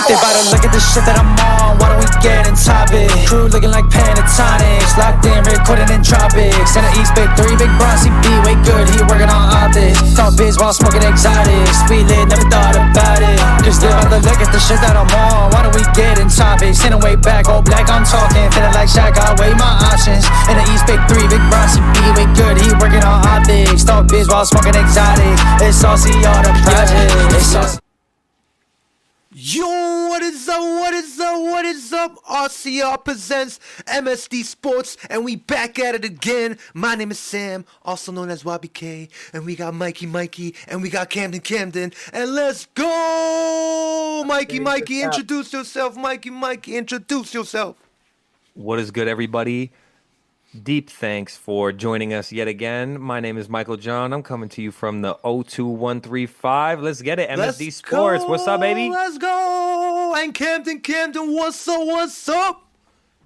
They about to look at the shit that I'm on, why don't we get in topic? Crew looking like pentatonics, locked in, recording in tropics. And the East Big 3, Big Bronzy B, way good, he working on optics. Thought biz while smoking exotics, we lit, never thought about it. Cause they about to look at the shit that I'm on, why don't we get in topics? In a way back, all black, I'm talking, feeling like Shaq, I weigh my options. And the East Big 3, Big Bronzy B, way good, he working on optics. Thought biz while smoking exotics, it's saucy, all the projects, it's saucy. Yo, what is up, what is up, what is up? RCR Presents MSD Sports, and we back at it again. My name is Sam, also known as YBK, and we got Mikey, and we got Camden, and let's go! Mikey, introduce yourself. Mikey, introduce yourself. What is good, everybody? Deep thanks for joining us yet again. My name is Michael John. I'm coming to you from the 02135. Let's get it, MSD Sports. What's up, baby? Let's go! And Camden, what's up?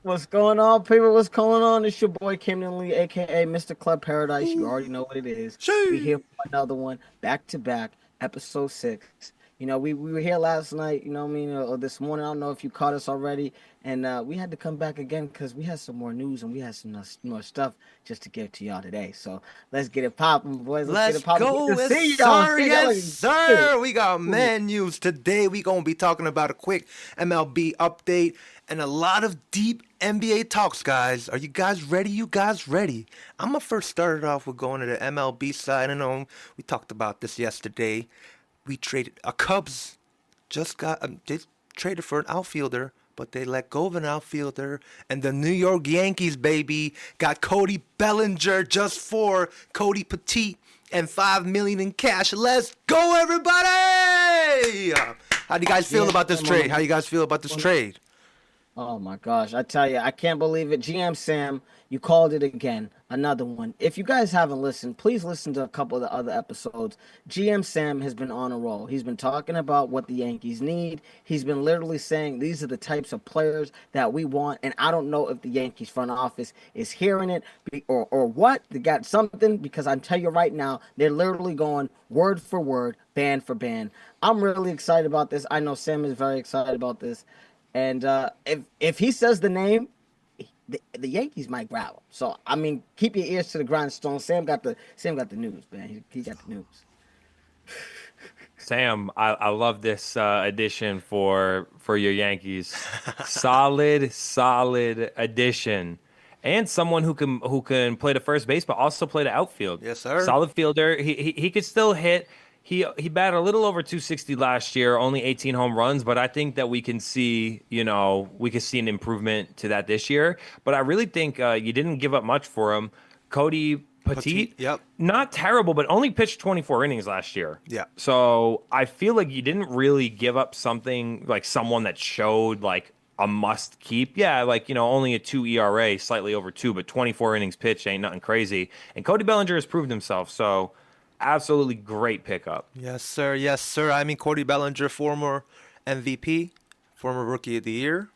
What's going on, people? What's going on? It's your boy Camden Lee, aka Mr. Club Paradise. You already know what it is. We here for another one, back to back, episode 6. You know, we were here last night, you know what I mean, or this morning. I don't know if you caught us already. And we had to come back again because we had some more news and we had some more stuff just to give to y'all today. So let's get it popping, boys. Let's get it popping. go. Yes, sir. We got man news today. We going to be talking about a quick MLB update and a lot of deep NBA talks, guys. Are you guys ready? I'm going to first start it off with going to the MLB side. I know we talked about this yesterday. We traded Cubs just traded for an outfielder, but they let go of an outfielder, and the New York Yankees, baby, got CODY BELLINGER just for Cody Petit and $5 million in cash. Let's go, everybody! How do you guys feel about this trade? Oh my gosh, I tell you, I can't believe it. GM Sam, you called it again. Another one. If you guys haven't listened, please listen to a couple of the other episodes. GM Sam has been on a roll. He's been talking about what the Yankees need. He's been literally saying these are the types of players that we want. And I don't know if the Yankees front office is hearing it or what. They got something, because I tell you right now, they're literally going word for word, band for band. I'm really excited about this. I know Sam is very excited about this. And if he says the name, the Yankees might grab him. So I mean, keep your ears to the grindstone. Sam got the news, man. He got the news. Sam, I love this addition for your Yankees. solid addition, and someone who can play the first base, but also play the outfield. Yes, sir. Solid fielder. He could still hit. He batted a little over 260 last year, only 18 home runs, but I think that we can see an improvement to that this year. But I really think you didn't give up much for him. Cody Petit, yep. Not terrible, but only pitched 24 innings last year. Yeah. So I feel like you didn't really give up something like someone that showed like a must keep. Yeah, like, only a 2 ERA, slightly over 2, but 24 innings pitched ain't nothing crazy. And Cody Bellinger has proved himself, so absolutely great pickup. Yes, sir. I mean, Cody Bellinger, former MVP, former Rookie of the Year.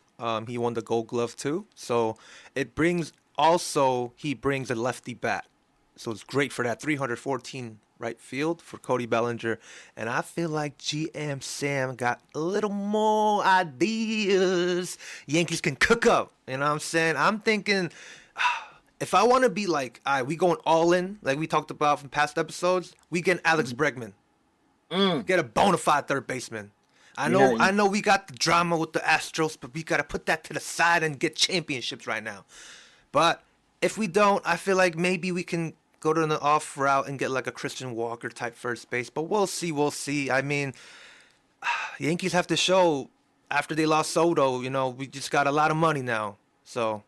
He won the Gold Glove too. So he brings a lefty bat. So it's great for that 314 right field for Cody Bellinger. And I feel like GM Sam got a little more ideas Yankees can cook up. You know what I'm saying? I'm thinking, if I want to be like, all right, we going all in, like we talked about from past episodes, we get Alex Bregman. Get a bona fide third baseman. I know we got the drama with the Astros, but we got to put that to the side and get championships right now. But if we don't, I feel like maybe we can go to an off route and get like a Christian Walker type first base. But we'll see. I mean, Yankees have to show after they lost Soto, we just got a lot of money now. So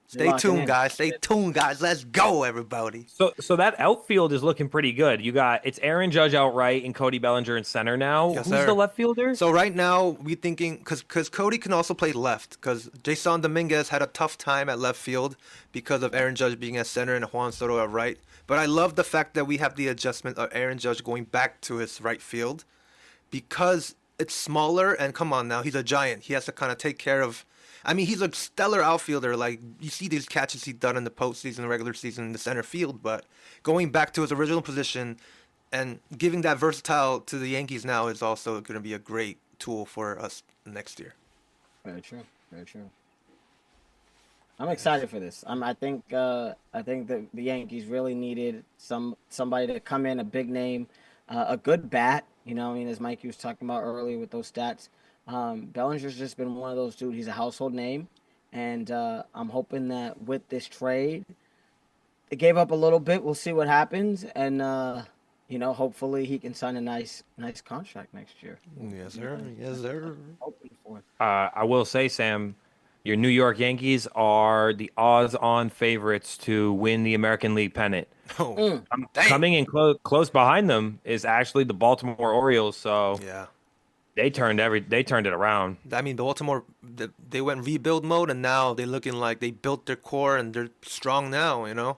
Stay tuned, guys. Let's go, everybody. So that outfield is looking pretty good. It's Aaron Judge outright and Cody Bellinger in center now. Yes, Who's sir. the left fielder? So right now we thinking because Cody can also play left because Jason Dominguez had a tough time at left field because of Aaron Judge being at center and Juan Soto at right. But I love the fact that we have the adjustment of Aaron Judge going back to his right field because it's smaller and come on now, he's a giant. He has to kind of take care of. I mean, he's a stellar outfielder. Like, you see these catches he's done in the postseason, regular season, in the center field. But going back to his original position and giving that versatile to the Yankees now is also going to be a great tool for us next year. Very true. Very true. I'm excited for this. I think that the Yankees really needed somebody to come in, a big name, a good bat. You know, I mean, as Mikey was talking about earlier with those stats, Bellinger's just been one of those dudes. He's a household name, and I'm hoping that with this trade, it gave up a little bit. We'll see what happens, and hopefully he can sign a nice contract next year. Yes, sir. Yes, sir. Hoping for it. I will say, Sam, your New York Yankees are the odds-on favorites to win the American League pennant. Oh, dang. Coming in close behind them is actually the Baltimore Orioles. So Yeah. they turned it around. I mean, Baltimore, they went rebuild mode, and now they're looking like they built their core and they're strong now, you know?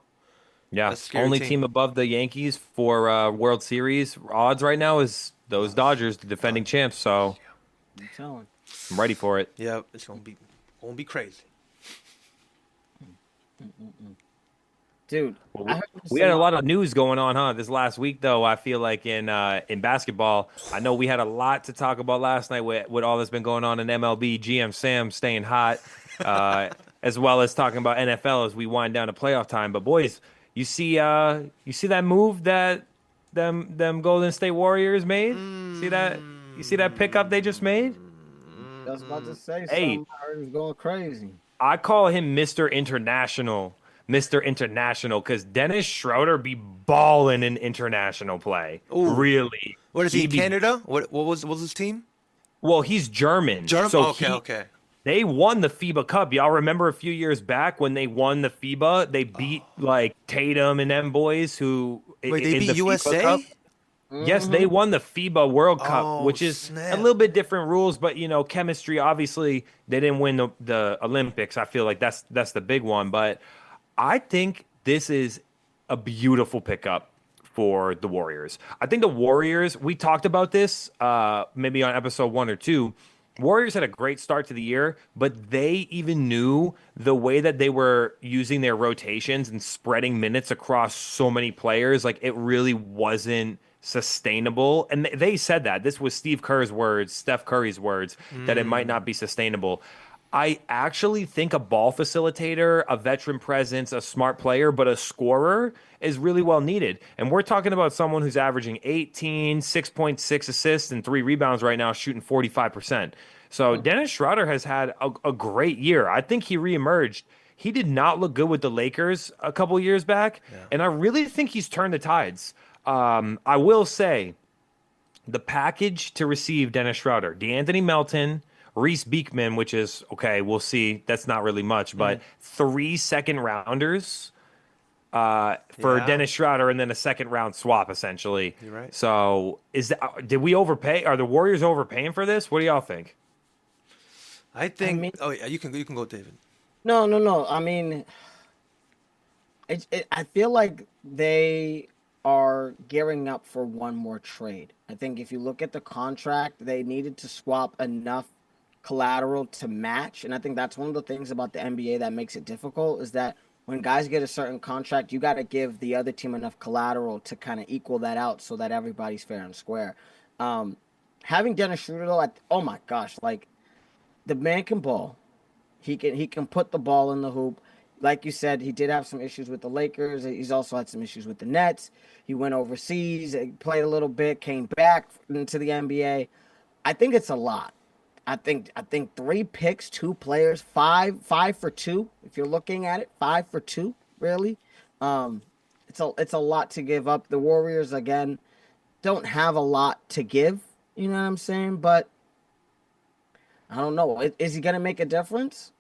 Yeah, That's a scary only team. team above the Yankees for World Series odds right now is those Dodgers, the defending champs. So I'm telling. I'm ready for it. Yeah, it's gonna be crazy. Dude, I heard We had a lot of news going on, huh? This last week, though, I feel like in basketball, I know we had a lot to talk about last night with all that's been going on in MLB. GM Sam staying hot, as well as talking about NFL as we wind down to playoff time. But boys, you see that move that them Golden State Warriors made? See that? You see that pickup they just made? I was about to say Hey. something. I heard he was going crazy. I call him Mr. International. Mr. International, because Dennis Schroeder be balling in international play. Ooh. Really. What is he, He be- Canada? What was his team? Well, he's German. German? So Okay. They won the FIBA Cup. Y'all remember a few years back when they won the FIBA? They beat like Tatum and them boys who Wait, they in beat the FIBA USA? Cup. Yes, they won the FIBA World Cup, Oh, which is snap. a little bit different rules, but chemistry. Obviously, they didn't win the Olympics. I feel like that's the big one, but I think this is a beautiful pickup for the Warriors. I think the Warriors. We talked about this maybe on episode 1 or 2. Warriors had a great start to the year, but they even knew the way that they were using their rotations and spreading minutes across so many players. Like it really wasn't sustainable. And they said that. This was Steph Curry's words, that it might not be sustainable. I actually think a ball facilitator, a veteran presence, a smart player, but a scorer is really well needed. And we're talking about someone who's averaging 18, 6.6 assists, and 3 rebounds right now, shooting 45%. So Dennis Schroeder has had a great year. I think he reemerged. He did not look good with the Lakers a couple years back, and I really think he's turned the tides. I will say the package to receive Dennis Schroeder, DeAnthony Melton, Reese Beekman, which is, okay, we'll see. That's not really much, but 3 second-rounders for Yeah. Dennis Schroeder and then a second-round swap, essentially. You're right. So did we overpay? Are the Warriors overpaying for this? What do y'all think? I think. mean- Oh yeah, you can go, David. No. I mean, I feel like they are gearing up for one more trade. I think if you look at the contract, they needed to swap enough collateral to match. And I think that's one of the things about the NBA that makes it difficult is that when guys get a certain contract, you got to give the other team enough collateral to kind of equal that out so that everybody's fair and square. Having Dennis Schroeder, though, oh my gosh, like the man can ball. He can put the ball in the hoop. Like you said, he did have some issues with the Lakers. He's also had some issues with the Nets. He went overseas, played a little bit, came back into the NBA. I think it's a lot. I think 3 picks, 2 players, 5 for 2. If you're looking at it, 5 for 2, really. It's a lot to give up. The Warriors again don't have a lot to give. You know what I'm saying? But I don't know. Is he gonna make a difference?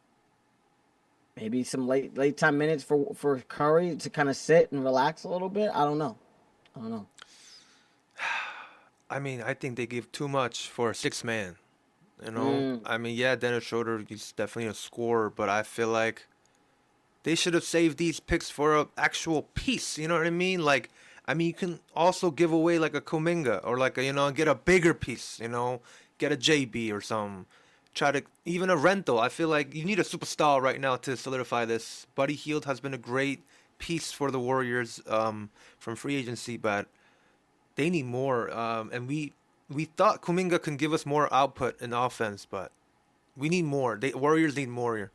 Maybe some late time minutes for Curry to kind of sit and relax a little bit. I don't know. I mean, I think they give too much for a 6-man. You know, I mean, yeah, Dennis Schroeder, he's definitely a scorer, but I feel like they should have saved these picks for an actual piece. You know what I mean? Like, I mean, you can also give away like a Kuminga or like get a bigger piece. Get a JB or something. Try to even a rental. I feel like you need a superstar right now to solidify this. Buddy Hield has been a great piece for the Warriors from free agency, but they need more. And we thought Kuminga can give us more output in offense, but We need more. Warriors need more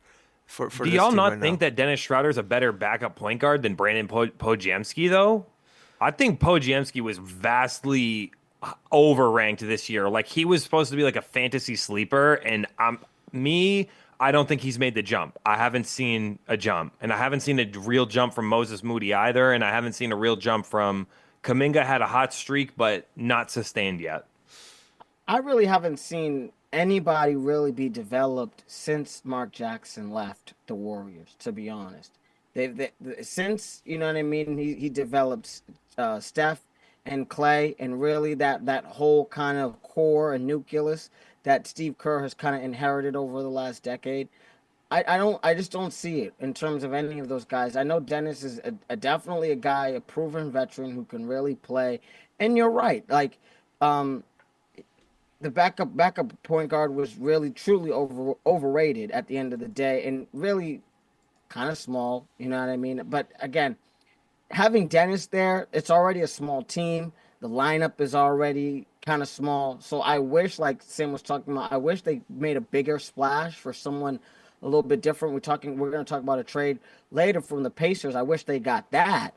for Do this y'all team not right think now. that Dennis Schroeder's a better backup point guard than Brandon Podziemski, though? I think Podziemski was vastly overranked this year. Like, he was supposed to be like a fantasy sleeper, and I don't think he's made the jump. I haven't seen a jump, and I haven't seen a real jump from Moses Moody either, and I haven't seen a real jump from Kuminga. Had a hot streak, but not sustained yet. I really haven't seen anybody really be developed since Mark Jackson left the Warriors. To be honest, since you know what I mean. He developed Steph and Clay, and really that whole kind of core and nucleus that Steve Kerr has kind of inherited over the last decade. I just don't see it in terms of any of those guys. I know Dennis is definitely a guy, a proven veteran who can really play. And you're right, like um, the backup point guard was really truly overrated at the end of the day, and really kind of small. You know what I mean? But again, having Dennis there, it's already a small team. The lineup is already kind of small. So I wish, like Sam was talking about, I wish they made a bigger splash for someone a little bit different. We're going to talk about a trade later from the Pacers. I wish they got that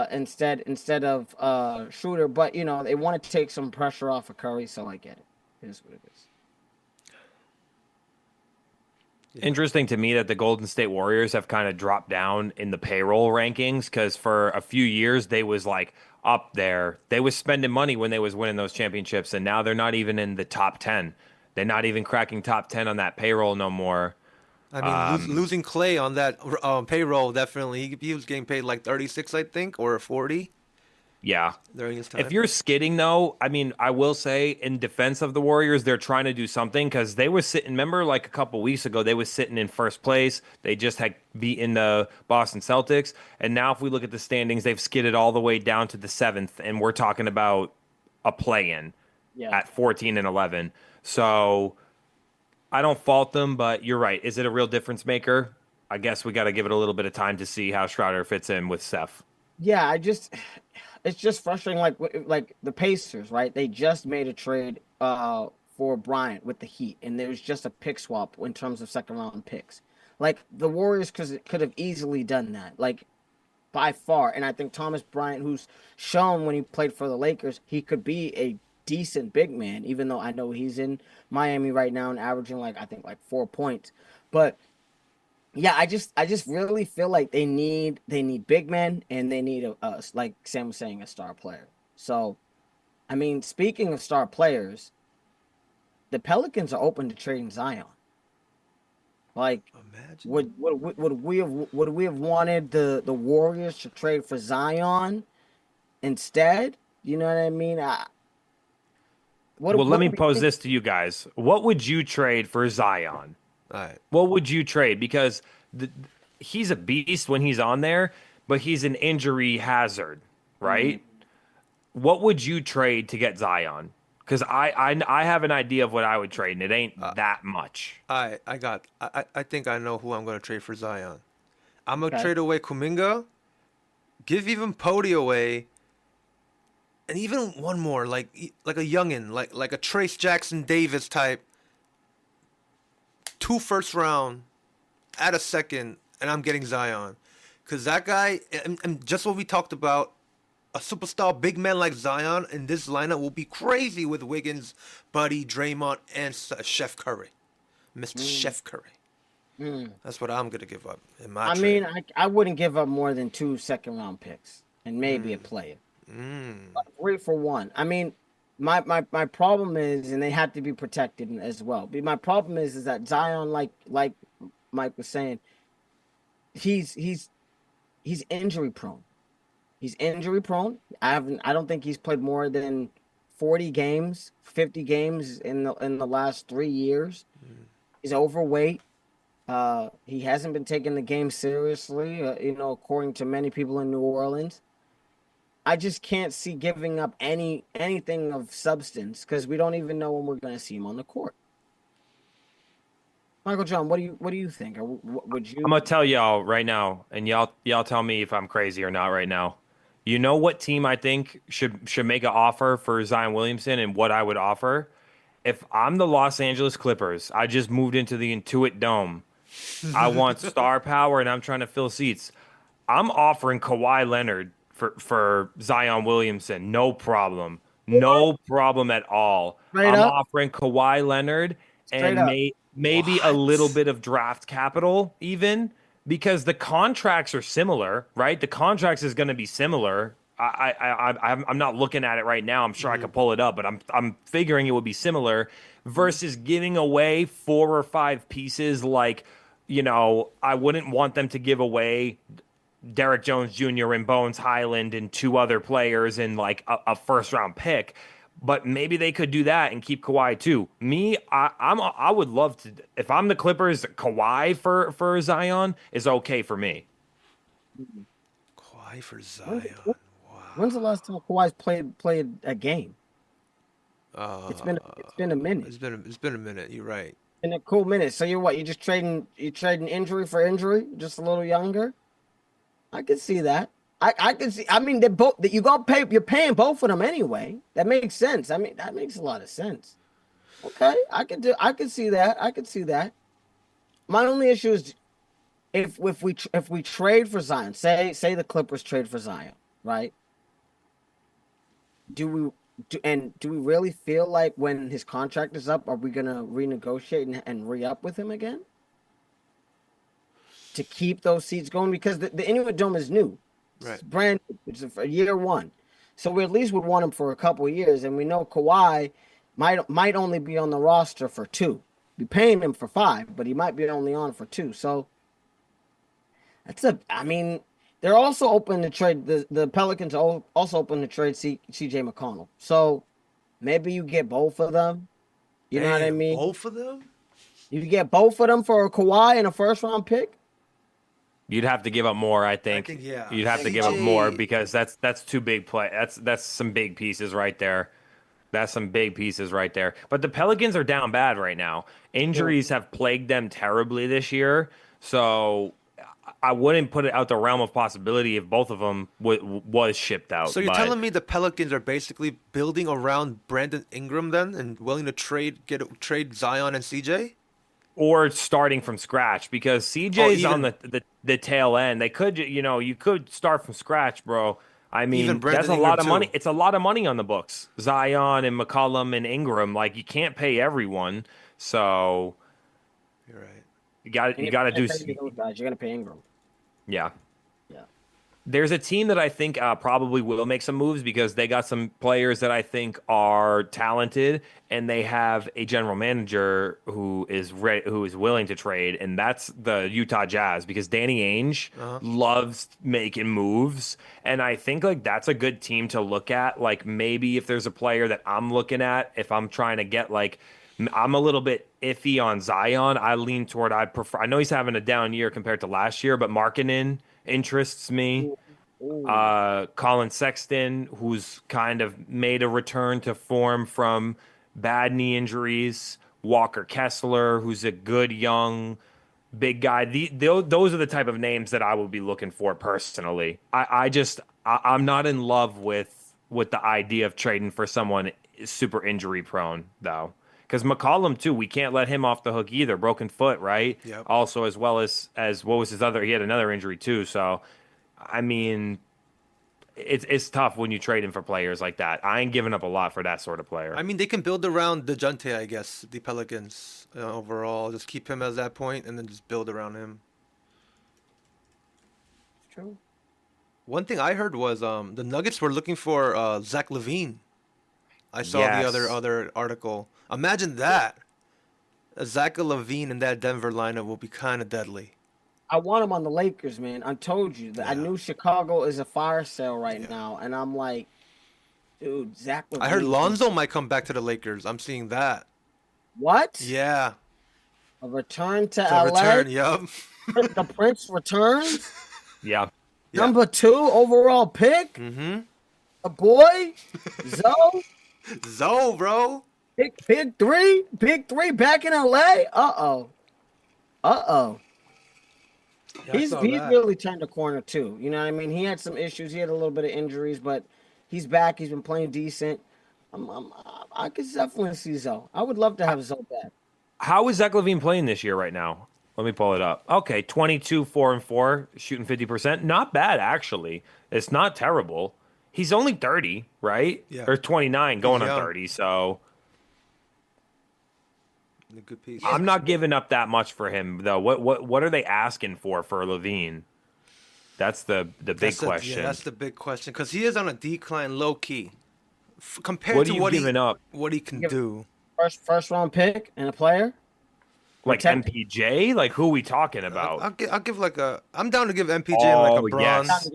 instead of Schroeder. But you know, they want to take some pressure off of Curry, so I get it. It is what it is. Interesting to me that the Golden State Warriors have kind of dropped down in the payroll rankings, because for a few years they was like up there. They was spending money when they was winning those championships, and now they're not even in the top 10. They're not even cracking top 10 on that payroll no more. I mean, losing Clay on that payroll, definitely. He was getting paid like 36, I think, or 40 Yeah. during his time. If you're skidding, though, I mean, I will say in defense of the Warriors, they're trying to do something, because they were sitting, remember, like a couple weeks ago, they was sitting in first place. They just had beaten the Boston Celtics. And now if we look at the standings, they've skidded all the way down to the 7th, and we're talking about a play-in at 14 and 11. So I don't fault them, but you're right. Is it a real difference maker? I guess we got to give it a little bit of time to see how Schroeder fits in with Steph. Yeah, it's just frustrating. Like the Pacers, right? They just made a trade for Bryant with the Heat, and there was just a pick swap in terms of second round picks. Like the Warriors could have easily done that, like by far. And I think Thomas Bryant, who's shown when he played for the Lakers, he could be a decent big man, even though I know he's in Miami right now and averaging like I think like 4 points. But yeah, I just really feel like they need big men, and they need a like Sam was saying, a star player. So I mean, speaking of star players, the Pelicans are open to trading Zion. Like, Imagine. would we have wanted the Warriors to trade for Zion instead? You know what I mean? Well, let me do you pose think? this to you guys. What would you trade for Zion? All right. What would you trade? Because he's a beast when he's on there, but he's an injury hazard, right? What would you trade to get Zion? Because I have an idea of what I would trade, and it ain't that much. I think I know who I'm going to trade for Zion. I'm going to Okay. trade away Kuminga, give even Pody away, and even one more, like a youngin, like a Trace Jackson Davis type. 2 first round, add a second, and I'm getting Zion. Because that guy, and just what we talked about, a superstar big man like Zion in this lineup will be crazy with Wiggins, Buddy, Draymond, and Chef Curry. Mr. Chef Curry. That's what I'm going to give up in my I trade. mean, I wouldn't give up more than 2 second round picks and maybe a player. 3 for 1. I mean, my problem is, and they have to be protected as well. But my problem is that Zion, like Mike was saying, he's injury prone. He's injury prone. I don't think he's played more than 40 games, 50 games in the last 3 years. He's overweight. He hasn't been taking the game seriously, according to many people in New Orleans. I just can't see giving up anything of substance, because we don't even know when we're going to see him on the court. Michael John, what do you think? Would you? I'm gonna tell y'all right now, and y'all tell me if I'm crazy or not right now. You know what team I think should make an offer for Zion Williamson, and what I would offer? if I'm the Los Angeles Clippers, I just moved into the Intuit Dome. I want star power and I'm trying to fill seats. I'm offering Kawhi Leonard for Zion Williamson. No problem. No problem at all. Straight I'm up, offering Kawhi Leonard straight and up. maybe a little What? bit of draft capital even because the contracts are similar, right? The contracts is going to be similar. I'm not looking at it right now. I'm sure I could pull it up, but I'm figuring it would be similar versus giving away 4 or 5 pieces like, I wouldn't want them to give away Derek Jones Jr. and Bones Highland and 2 other players and like a first round pick. But maybe they could do that and keep Kawhi too. Me, I would love to. If I'm the Clippers, Kawhi for Zion is okay for me. Kawhi for When's, Zion. when's the last time Kawhi's played a game? Uh, It's been a minute. it's been a minute. You're right. In a cool minute. So you're what? You're just trading injury for injury, just a little younger. I can see that. I can see. I mean, they're both. You got pay. You're paying both of them anyway. That makes sense. I mean, that makes a lot of sense. Okay, I can see that. I can see that. My only issue is if we trade for Zion. Say the Clippers trade for Zion, right? Do we really feel like when his contract is up, are we gonna renegotiate and re-up with him again to keep those seats going? Because the Inuit Dome is new, Right. it's brand new. It's for year one, so we at least would want him for a couple of years. And we know Kawhi might only be on the roster for 2. Be paying him for 5, but he might be only on for 2. So I mean, they're also open to trade. The Pelicans are also open to trade CJ McConnell. So maybe you get both of them. You know what I Damn, mean? Both of them? You get both of them for a Kawhi and a first round pick. You'd have to give up more, I think. yeah. You'd have to give up more CJ. because that's too big play. That's some big pieces right there. That's some big pieces right there. But the Pelicans are down bad right now. Injuries have plagued them terribly this year. So I wouldn't put it out the realm of possibility if both of them was shipped out. So you're but- telling me the Pelicans are basically building around Brandon Ingram then, and willing to trade Zion and CJ? or starting from scratch because CJ's on the tail end. They could, you could start from scratch, bro. I mean, Even Brandon that's a Ingram lot of too. money. It's a lot of money on the books. Zion and McCollum and Ingram, like you can't pay everyone, so You're right. you got to do. Those guys, you're gonna pay Ingram. Yeah. Yeah. There's a team that I think probably will make some moves because they got some players that I think are talented, and they have a general manager who is willing to trade, and that's the Utah Jazz because Danny Ainge loves making moves, and I think like that's a good team to look at. Like maybe if there's a player that I'm looking at, if I'm trying to get like. I'm a little bit iffy on Zion. I lean toward I'd prefer. I know he's having a down year compared to last year, but Markkanen interests me. Colin Sexton, who's kind of made a return to form from bad knee injuries. Walker Kessler, who's a good young big guy. Those are the type of names that I would be looking for personally. I'm not in love with the idea of trading for someone super injury prone though. Because McCollum too, we can't let him off the hook either. Broken foot, right? Yep. Also, as well as what was his other? He had another injury too. So, I mean, it's tough when you trade him for players like that. I ain't giving up a lot for that sort of player. I mean, they can build around DeJounte, I guess, the Pelicans overall. Just keep him as that point and then just build around him. True. One thing I heard was the Nuggets were looking for Zach LaVine. I saw Yes. the other article. Imagine that. Zach LaVine in that Denver lineup will be kind of deadly. I want him on the Lakers, man. I told you that I knew Chicago is a fire sale right now, and I'm like, dude, Zach LaVine. I heard Lonzo might come back to the Lakers. I'm seeing that. What? Yeah. A return to To LA? return, yup. The Prince returns? yeah. Yeah. Number 2 overall pick? Mm-hmm. A boy? Zoe? Zoe, bro. Big 3? Big 3 back in LA? Uh-oh. Yeah, I He's saw he's that. really turned a corner too. You know what I mean? He had some issues. He had a little bit of injuries, but he's back. He's been playing decent. I'm I could definitely see Zoe. I would love to have Zoe back. How is Zach LaVine playing this year right now? Let me pull it up. Okay, 22, 4 and 4, shooting 50%. Not bad, actually. It's not terrible. He's only 30, right? Yeah. Or 29, going He's on young. 30. So A good piece. I'm not giving up that much for him, though. What are they asking for LaVine? That's the big question. Yeah, that's the big question because he is on a decline, low key, compared What to are you giving up? what he can do. First round pick and a player. Like Protect- MPJ? Like who are we talking about? I'll give like a. I'm down to give MPJ like Oh, a bronze. yes.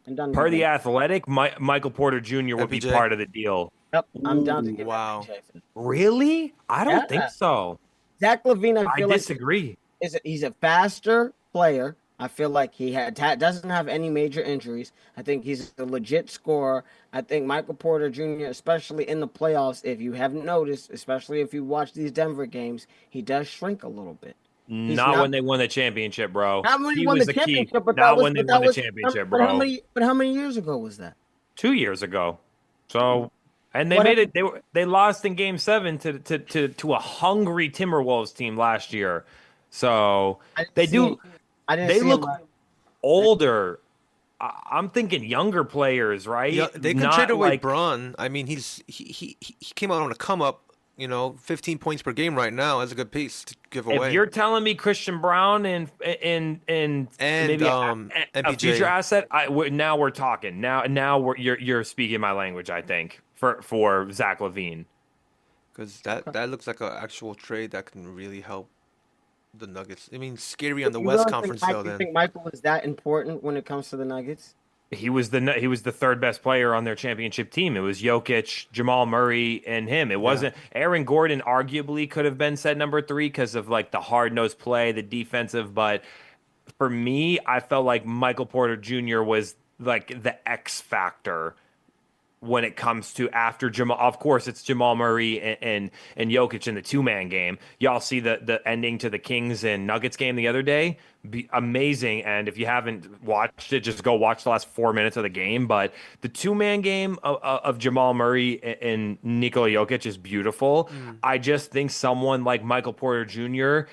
I'm done. Per the Athletic, Michael Porter Jr. would be MPJ? part of the deal. Yep, I'm down to give Wow. MPJ for that. Really? I don't Yeah. think so. Zach LaVine, I I feel like disagree. he's a faster player. I feel like he doesn't have any major injuries. I think he's a legit scorer. I think Michael Porter Jr., especially in the playoffs, if you haven't noticed, especially if you watch these Denver games, he does shrink a little bit. Not when they won the championship, bro. Not when he He won was the the key. championship, but Not that was when they but won that the was championship, but bro. how many years ago was that? 2 years ago. So, and they What made it. They lost in Game 7 to a hungry Timberwolves team last year. So I didn't they see do. him- I didn't They see him look like- older. I'm thinking younger players, right? Yeah, they could Not trade away like- Braun. I mean, he came out on a come up. 15 points per game right now. That's a good piece to give away. If you're telling me Christian Brown and maybe a MPJ. future asset, now we're talking. Now you're speaking my language. I think for Zach LaVine. Because that looks like an actual trade that can really help the Nuggets. I mean, scary on the You West really Conference think though. You Then think Michael was that important when it comes to the Nuggets? He was the third best player on their championship team. It was Jokic, Jamal Murray, and him. It wasn't Aaron Gordon. Arguably, could have been said number 3 because of like the hard nosed play, the defensive. But for me, I felt like Michael Porter Jr. was like the X factor when it comes to after Jamal. Of course, it's Jamal Murray and Jokic in the 2-man game. Y'all see the ending to the Kings and Nuggets game the other day. Amazing. And if you haven't watched it, just go watch the last 4 minutes of the game. But the 2-man game of Jamal Murray and Nikola Jokic is beautiful. I just think someone like Michael Porter Jr.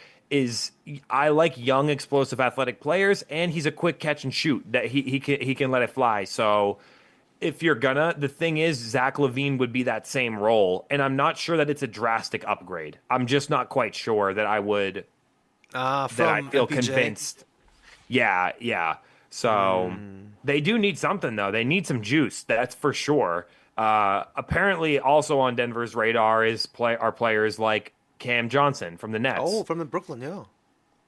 I like young, explosive, athletic players, and he's a quick catch and shoot that he can let it fly. So if you're the thing is, Zach LaVine would be that same role, and I'm not sure that it's a drastic upgrade. I'm just not quite sure that I would. That I feel MPJ. convinced. Yeah. So they do need something though. They need some juice. That's for sure. Apparently, also on Denver's radar are players like Cam Johnson from the Nets. Oh, from the Brooklyn, yeah.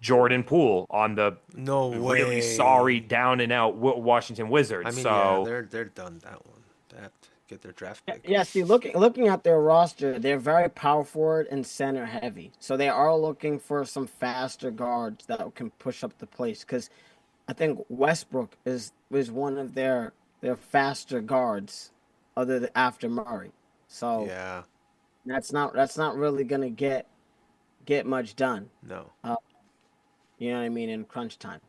Jordan Poole on the No way. really sorry down and out Washington Wizards. I mean, so they're done that one. They have to get their draft pick. Yeah, see, looking at their roster, they're very power forward and center heavy. So they are looking for some faster guards that can push up the pace. Because I think Westbrook is one of their faster guards, after Murray. So Yeah, that's not really gonna get much done. no. You know what I mean? In crunch time,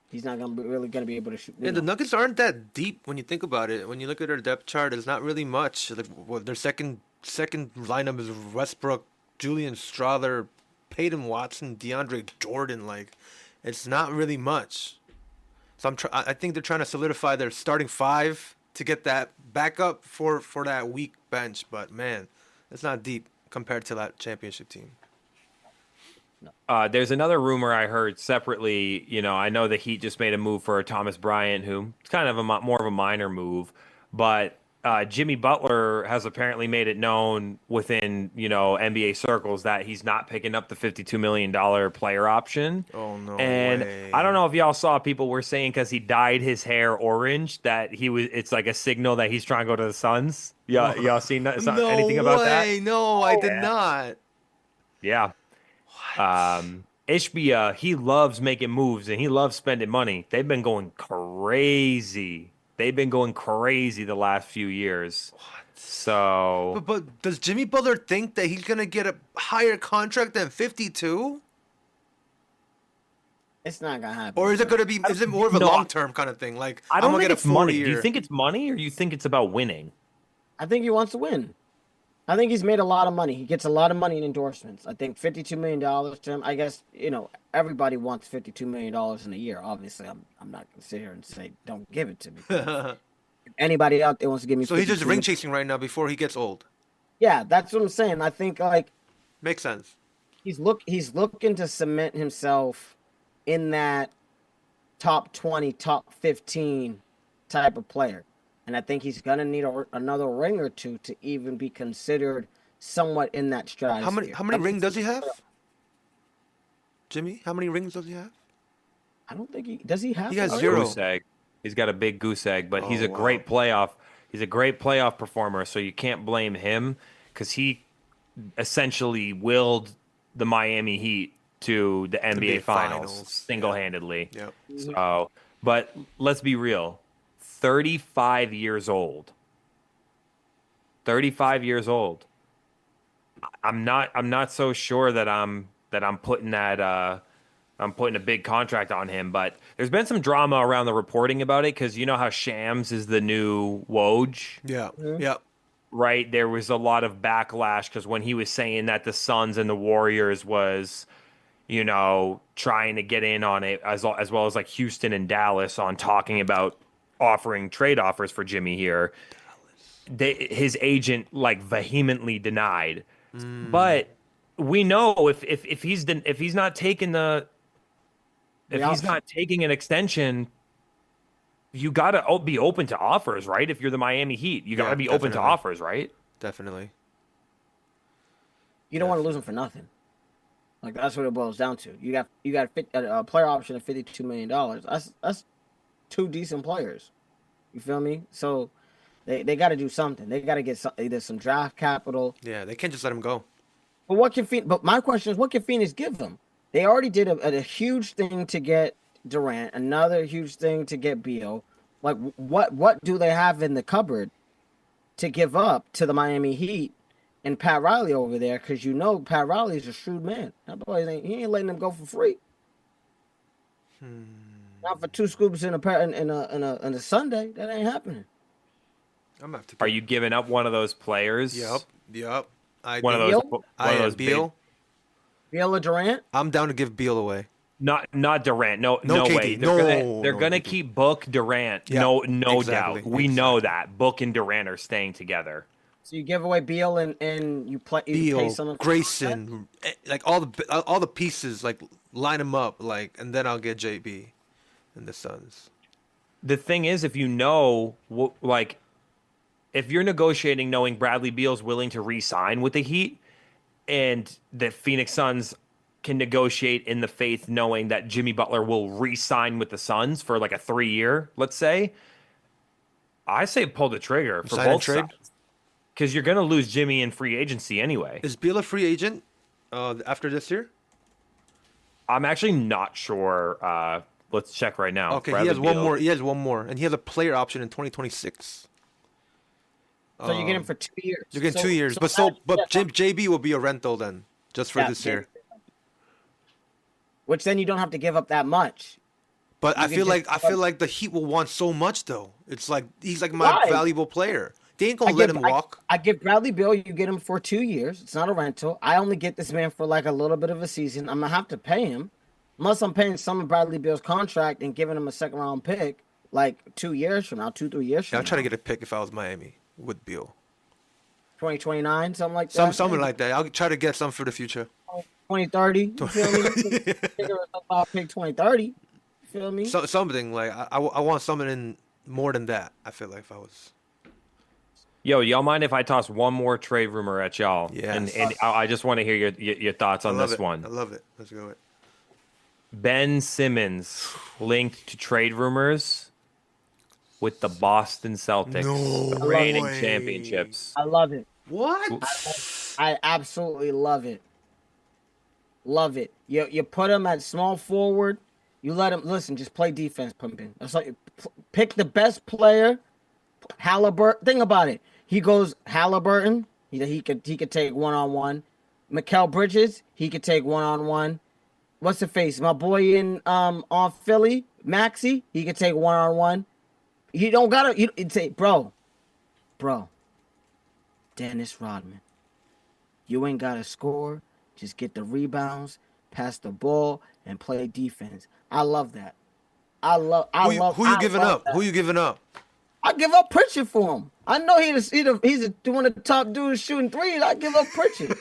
he's not really gonna be able to shoot. Yeah, the Nuggets aren't that deep when you think about it. When you look at their depth chart, it's not really much. Like, their second lineup is Westbrook, Julian Strawther, Peyton Watson, DeAndre Jordan. Like, it's not really much. So I think they're trying to solidify their starting 5 to get that backup for that weak bench. But man, it's not deep compared to that championship team. there's another rumor I heard separately. I know the Heat just made a move for Thomas Bryant, who it's kind of more of a minor move, but Jimmy Butler has apparently made it known within NBA circles that he's not picking up the $52 million player option. Oh no And way. I don't know if y'all saw, people were saying because he dyed his hair orange that it's like a signal that he's trying to go to the Suns. Y'all seen that? No Anything about that? way. No, I did not. Yeah. Ishbia, he loves making moves and he loves spending money. They've been going crazy. The last few years. So But does Jimmy Butler think that he's gonna get a higher contract than 52? It's not gonna happen. Or is it gonna be? Is it more of a No, long term kind of thing? Like, I I'm don't gonna think get it's a 4 money. year. Do you think it's money or you think it's about winning? I think he wants to win. I think he's made a lot of money. He gets a lot of money in endorsements. I think $52 million to him. I guess, everybody wants $52 million in a year. Obviously, I'm not going to sit here and say, don't give it to me. If anybody out there wants to give me So he's just 52 ring chasing right now before he gets old. Yeah, that's what I'm saying. I think, Makes sense. he's looking to cement himself in that top 20, top 15 type of player. And I think he's going to need another ring or two to even be considered somewhat in that stratosphere. How many rings does he have? Jimmy, how many rings does he have? I don't think does he have? He has one? 0. Goose egg. He's got a big goose egg, but he's Oh, a great playoff. He's a great playoff performer, so you can't blame him because he essentially willed the Miami Heat to the NBA Finals single-handedly. Yep. So, but let's be real. 35 years old. 35 years old. I'm not so sure that I'm putting that I'm putting a big contract on him, but there's been some drama around the reporting about it because you know how Shams is the new Woj? Yeah. Yep. Right? There was a lot of backlash because when he was saying that the Suns and the Warriors was, trying to get in on it as well as like Houston and Dallas on talking about offering trade offers for Jimmy here. His agent vehemently denied. But we know if he's not taking he's not taking an extension, you got to be open to offers, right? If you're the Miami Heat, you got to be open to offers, right? Definitely. You don't want to lose him for nothing. That's what it boils down to. You got a player option of $52 million. That's two decent players. You feel me? So they got to do something. They got to get either some draft capital. Yeah, they can't just let him go. But my question is, what can Phoenix give them? They already did a huge thing to get Durant, another huge thing to get Beal. What do they have in the cupboard to give up to the Miami Heat and Pat Riley over there? Because Pat Riley's a shrewd man. That boy he ain't letting them go for free. Not for 2 scoops in a Sunday. That ain't happening. I'm gonna have to. Are you giving up one of those players? Yep. One of those Beal. Beal or Durant? I'm down to give Beal away. Not Durant. No KD. way. They're gonna keep Book Durant. Yeah, no exactly, doubt. We know that Book and Durant are staying together. So you give away Beal and you pay Beal, someone Grayson, all the pieces, line them up, and then I'll get JB and the Suns. The thing is, if if you're negotiating knowing Bradley Beal's willing to re-sign with the Heat, and the Phoenix Suns can negotiate in the faith knowing that Jimmy Butler will re-sign with the Suns for a 3-year, let's say, I say pull the trigger for both sides. Because you're going to lose Jimmy in free agency anyway. Is Beal a free agent after this year? I'm actually not sure. Let's check right now. Okay, he has one more. He has one more, and he has a player option in 2026. So you get him for 2 years. You're getting 2 years, but JB will be a rental then, just for this year. Which then you don't have to give up that much. But I feel like the Heat will want so much though. It's like he's my valuable player. They ain't gonna let him walk. I give Bradley Beal. You get him for 2 years. It's not a rental. I only get this man for a little bit of a season. I'm gonna have to pay him, unless I'm paying some of Bradley Beal's contract and giving him a 2nd-round pick 2 years from now, 2-3 years from now. I'll try to get a pick if I was Miami with Beal. 2029, something like that. Something like that. I'll try to get some for the future. 2030. You feel me? I'll pick 2030. You feel me? Something I want something in more than that. I feel like if I was. Yo, y'all mind if I toss one more trade rumor at y'all? Yeah. And I just want to hear your thoughts on this one. I love it. Let's go. Ben Simmons linked to trade rumors with the Boston Celtics, No reigning way. championships. I love it. What? I absolutely love it. Love it. You put him at small forward. You let him listen. Just play defense, pumping. That's like pick the best player. Halliburton. Think about it. He goes Halliburton. He could take 1-on-1. Mikal Bridges. He could take 1-on-1. What's the face? My boy in on Philly, Maxey. He could take 1-on-1. You don't gotta. You say, bro. Dennis Rodman. You ain't gotta score. Just get the rebounds, pass the ball, and play defense. I love that. I love Who you giving up? that. Who you giving up? I give up Pritchard for him. I know he's one of the top dudes shooting threes. I give up Pritchard.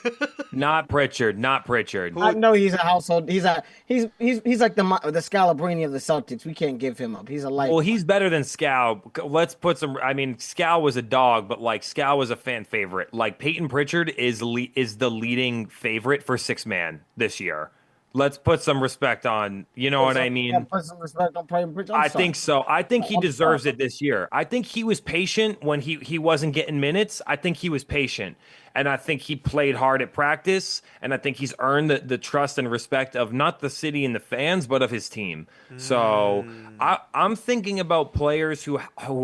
Not Pritchard. Not Pritchard. Who- I know he's a household. He's like the Scalabrini of the Celtics. We can't give him up. He's a light. Well, he's better than Scal. Let's put some. I mean, Scal was a dog, but like Scal was a fan favorite. Like Peyton Pritchard is the leading favorite for six man this year. Let's put some respect on. You know what I mean? Put some respect on Peyton Pritchard. I think so. I think he deserves it this year. I think he was patient when he wasn't getting minutes. I think he was patient. And I think he played hard at practice. And I think he's earned the trust and respect of not the city and the fans, but of his team. So I'm thinking about players who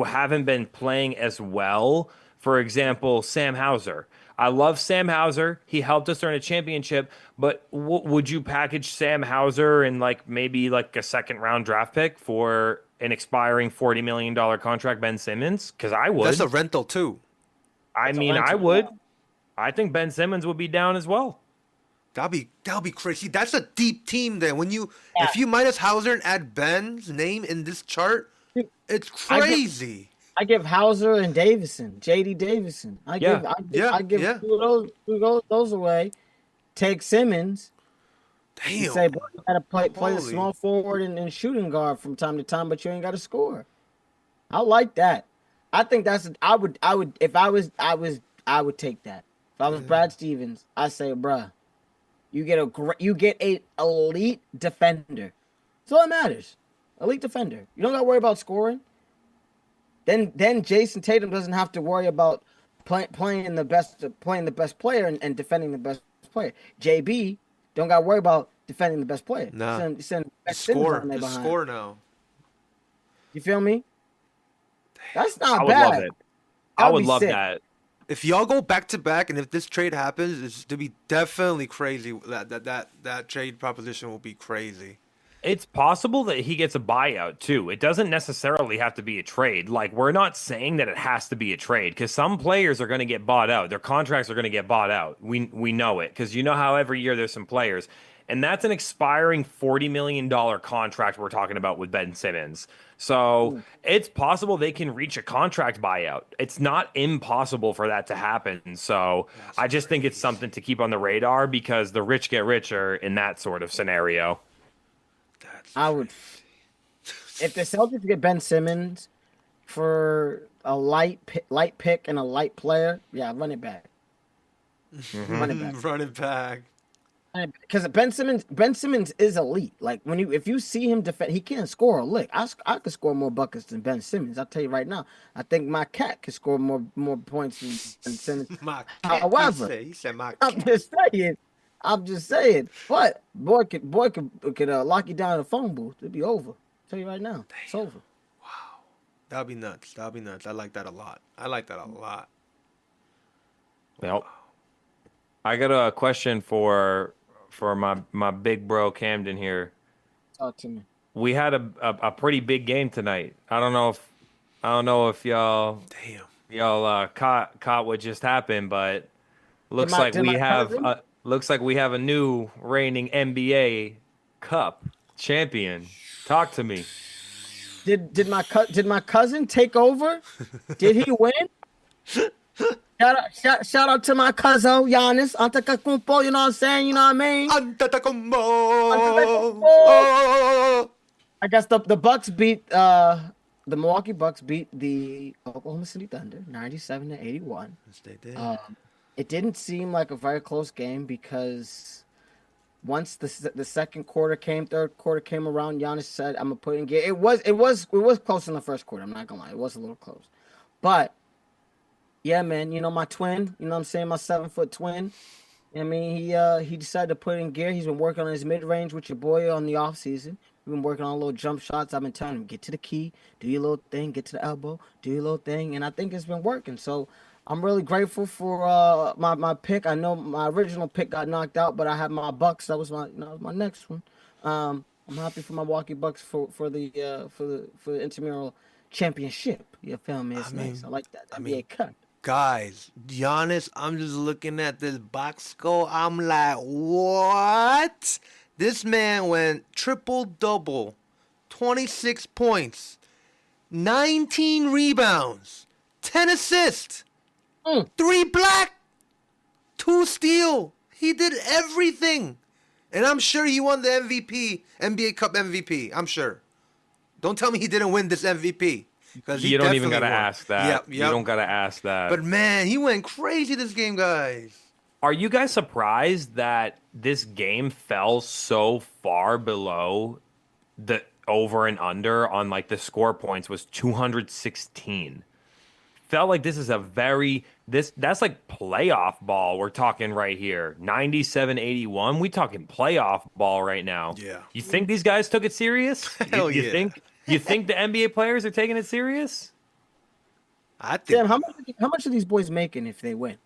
haven't been playing as well. For example, Sam Hauser. I love Sam Hauser. He helped us earn a championship. But would you package Sam Hauser in maybe a second round draft pick for an expiring $40 million contract, Ben Simmons? Because I would. That's a rental too. I would. I think Ben Simmons would be down as well. That'll be crazy. That's a deep team then. If you minus Hauser and add Ben's name in this chart, it's crazy. I give Hauser and Davison, J.D. Davison. I give two of those away. Take Simmons. Damn. You say, boy, you gotta play the small forward and shooting guard from time to time, but you ain't got to score. I like that. I think I would take that. If I was Brad Stevens, I say, bruh, you get a elite defender. That's all that matters. Elite defender. You don't got to worry about scoring. Then Jason Tatum doesn't have to worry about playing the best player and defending the best player. JB don't got to worry about defending the best player. No. Send Score now. You feel me? That's not I would bad. love it. I would love that. If y'all go back to back, and if this trade happens, it's to be definitely crazy. That trade proposition will be crazy. It's possible that he gets a buyout too. It doesn't necessarily have to be a trade. Like, we're not saying that it has to be a trade because some players are going to get bought out. Their contracts are going to get bought out. We know it because you know how every year there's some players. And that's an expiring $40 million contract we're talking about with Ben Simmons. So it's possible they can reach a contract buyout. It's not impossible for that to happen. So I just think it's something to keep on the radar because the rich get richer in that sort of scenario. I would, if the Celtics get Ben Simmons for a light pick and a light player, yeah, run it back. Run it back. Because Ben Simmons is elite. Like if you see him defend, he can't score a lick. I could score more buckets than Ben Simmons. I'll tell you right now. I think my cat could score more points than Simmons. However, he said my cat. I'm just saying. But boy could lock you down in a phone booth. It'd be over. I'll tell you right now. It's over. Wow, that'd be nuts. I like that a lot. Well, I got a question for my big bro Camden here. Talk to me. We had a pretty big game tonight. I don't know if y'all caught what just happened, but looks like we have a new reigning NBA Cup champion. Talk to me. Did my cousin take over? Did he win? Shout out to my cousin Giannis Antetokounmpo. You know what I'm saying? You know what I mean? Antetokounmpo. I guess the Bucks beat the Milwaukee Bucks beat the Oklahoma City Thunder 97-81. Yes, they did. It didn't seem like a very close game because once the second quarter came, third quarter came around, Giannis said, "I'm gonna put in gear." It was close in the first quarter. I'm not gonna lie, it was a little close, but yeah, man, you know my twin. You know what I'm saying, my 7-foot twin. I mean, he decided to put in gear. He's been working on his mid range with your boy on the off season. We've been working on little jump shots. I've been telling him, get to the key, do your little thing, get to the elbow, do your little thing, and I think it's been working. So I'm really grateful for my pick. I know my original pick got knocked out, but I have my Bucks. That was my next one. I'm happy for my Milwaukee Bucks for the intramural championship. You feel me? It's nice. I like that. NBA Cup. guys, Giannis, I'm just looking at this box score. I'm like, what? This man went triple-double, 26 points, 19 rebounds, 10 assists, 3 block, 2 steal. He did everything. And I'm sure he won the MVP, NBA Cup MVP. I'm sure. Don't tell me he didn't win this MVP. Because You don't even got to ask that. Yep. You don't got to ask that. But, man, he went crazy this game, guys. Are you guys surprised that this game fell so far below the over and under on like the score points was 216? Felt like this is that's like playoff ball we're talking right here. 97-81. We talking playoff ball right now. Yeah. You think these guys took it serious? Hell you yeah. think the NBA players are taking it serious? I think Sam, how much are these boys making if they win?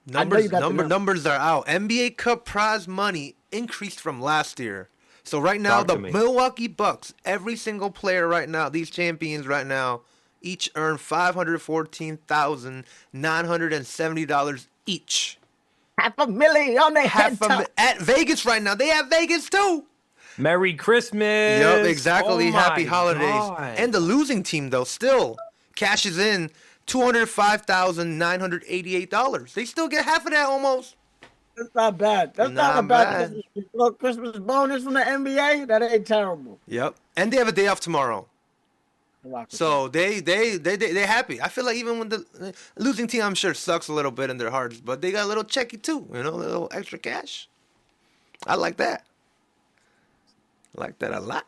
numbers got the numbers are out. NBA Cup prize money increased from last year. So right now Talk to the me. Milwaukee Bucks, every single player right now, these champions right now, each earn $514,970 each. $500,000 on their head top. At Vegas right now. They have Vegas too. Merry Christmas. Yep, exactly. Oh Happy my holidays. God. And the losing team though still cashes in $205,988. They still get half of that almost. That's not bad. That's not a bad Christmas bonus from the NBA. That ain't terrible. Yep. And they have a day off tomorrow. So they happy. I feel like even when the losing team, I'm sure sucks a little bit in their hearts, but they got a little checky too, a little extra cash. I like that. I like that a lot.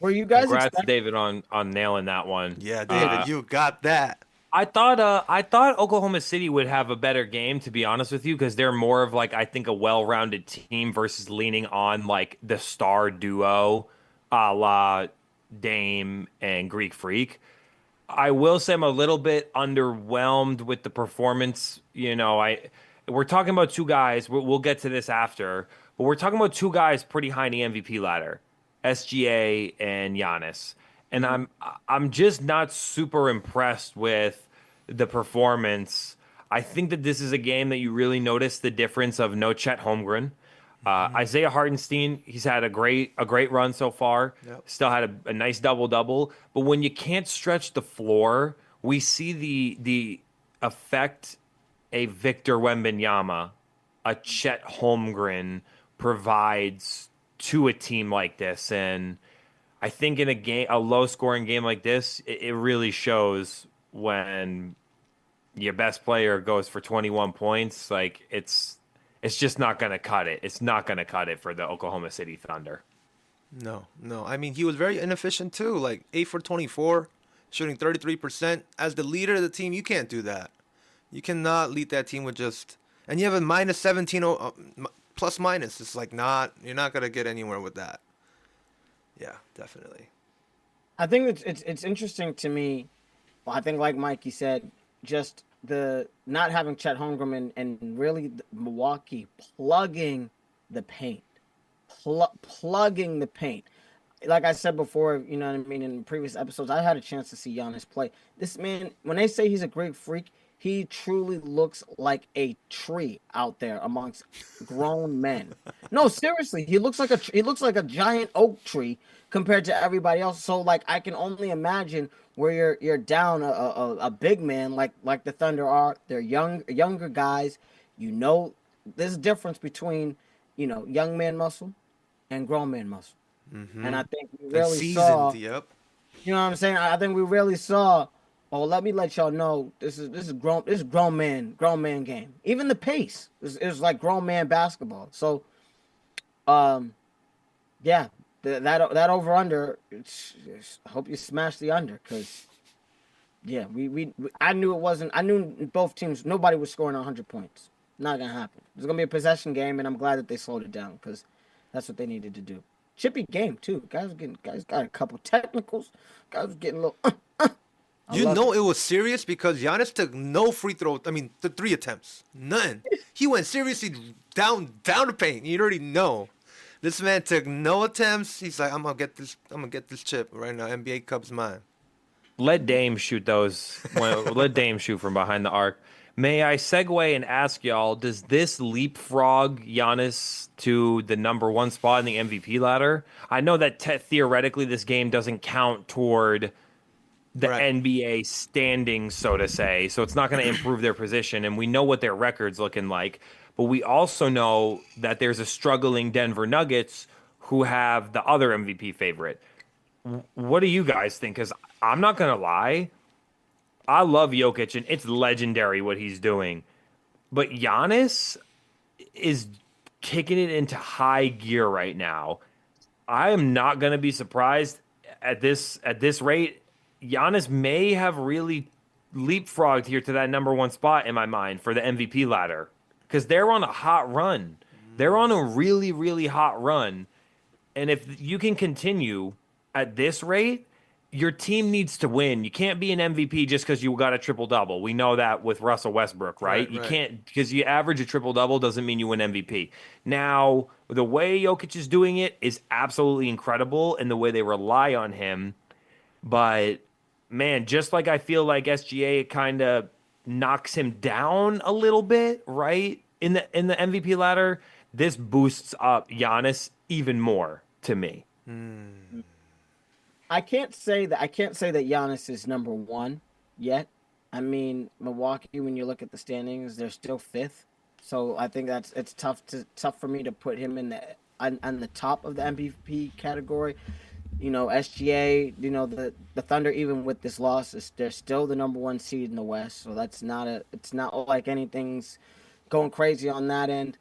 Were you guys Congrats, expecting? David, on nailing that one. Yeah, David, you got that. I thought Oklahoma City would have a better game, to be honest with you, because they're more of like I think a well-rounded team versus leaning on like the star duo, a la Dame and Greek Freak. I will say I'm a little bit underwhelmed with the performance. We're talking about two guys. We'll get to this after, but we're talking about two guys pretty high in the MVP ladder, SGA and Giannis. And I'm just not super impressed with the performance. I think that this is a game that you really notice the difference of no Chet Holmgren. Isaiah Hartenstein, he's had a great run so far. Yep. Still had a nice double-double. But when you can't stretch the floor, we see the effect a Victor Wembanyama, a Chet Holmgren provides to a team like this. And I think in a low-scoring game like this, it really shows when your best player goes for 21 points. Like it's just not going to cut it. It's not going to cut it for the Oklahoma City Thunder. No. I mean, he was very inefficient too. Like 8 for 24, shooting 33%. As the leader of the team, you can't do that. You cannot lead that team with just, and you have a minus 17 plus minus. It's like you're not going to get anywhere with that. Yeah, definitely. I think it's interesting to me. Well, I think like Mikey said, just the not having Chet Holmgren and really Milwaukee plugging the paint, plugging the paint. Like I said before, you know what I mean, in previous episodes, I had a chance to see Giannis play. This man, when they say he's a Greek freak, he truly looks like a tree out there amongst grown men. No, seriously, he looks like a giant oak tree compared to everybody else. So like I can only imagine where you're down a big man like the Thunder are. They're younger guys. There's a difference between young man muscle and grown man muscle. Mm-hmm. And I think we really saw. Yep. You know what I'm saying? I think we really saw. Oh, let me let y'all know this is grown man game. Even the pace is like grown man basketball. So, yeah, that over under. I hope you smash the under because, yeah, I knew it wasn't. I knew both teams nobody was scoring 100 points. Not gonna happen. It's gonna be a possession game, and I'm glad that they slowed it down because that's what they needed to do. Chippy game too. Guys got a couple technicals. Guys was getting a little. It was serious because Giannis took no free throw. I mean, the 3 attempts, none. He went seriously down the paint. You already know. This man took no attempts. He's like, I'm gonna get this chip right now. NBA Cup's mine. Let Dame shoot those. Let Dame shoot from behind the arc. May I segue and ask y'all, does this leapfrog Giannis to the number one spot in the MVP ladder? I know that theoretically this game doesn't count toward the Right. NBA standings, so to say. So it's not going to improve their position. And we know what their record's looking like. But we also know that there's a struggling Denver Nuggets who have the other MVP favorite. What do you guys think? Because I'm not going to lie. I love Jokic, and it's legendary what he's doing. But Giannis is kicking it into high gear right now. I am not going to be surprised at this rate. Giannis may have really leapfrogged here to that number one spot in my mind for the MVP ladder because they're on a hot run. They're on a really, really hot run. And if you can continue at this rate, your team needs to win. You can't be an MVP just because you got a triple-double. We know that with Russell Westbrook, right? You can't, because you average a triple-double doesn't mean you win MVP. Now, the way Jokic is doing it is absolutely incredible and the way they rely on him. But, man, just like I feel like SGA kind of knocks him down a little bit, right, in the MVP ladder, this boosts up Giannis even more to me. I can't say that Giannis is number one yet. I mean, Milwaukee, when you look at the standings, they're still fifth. So I think it's tough for me to put him in on the top of the MVP category. You know, SGA, you know, the Thunder, even with this loss, they're still the number one seed in the West. So it's not like anything's going crazy on that end.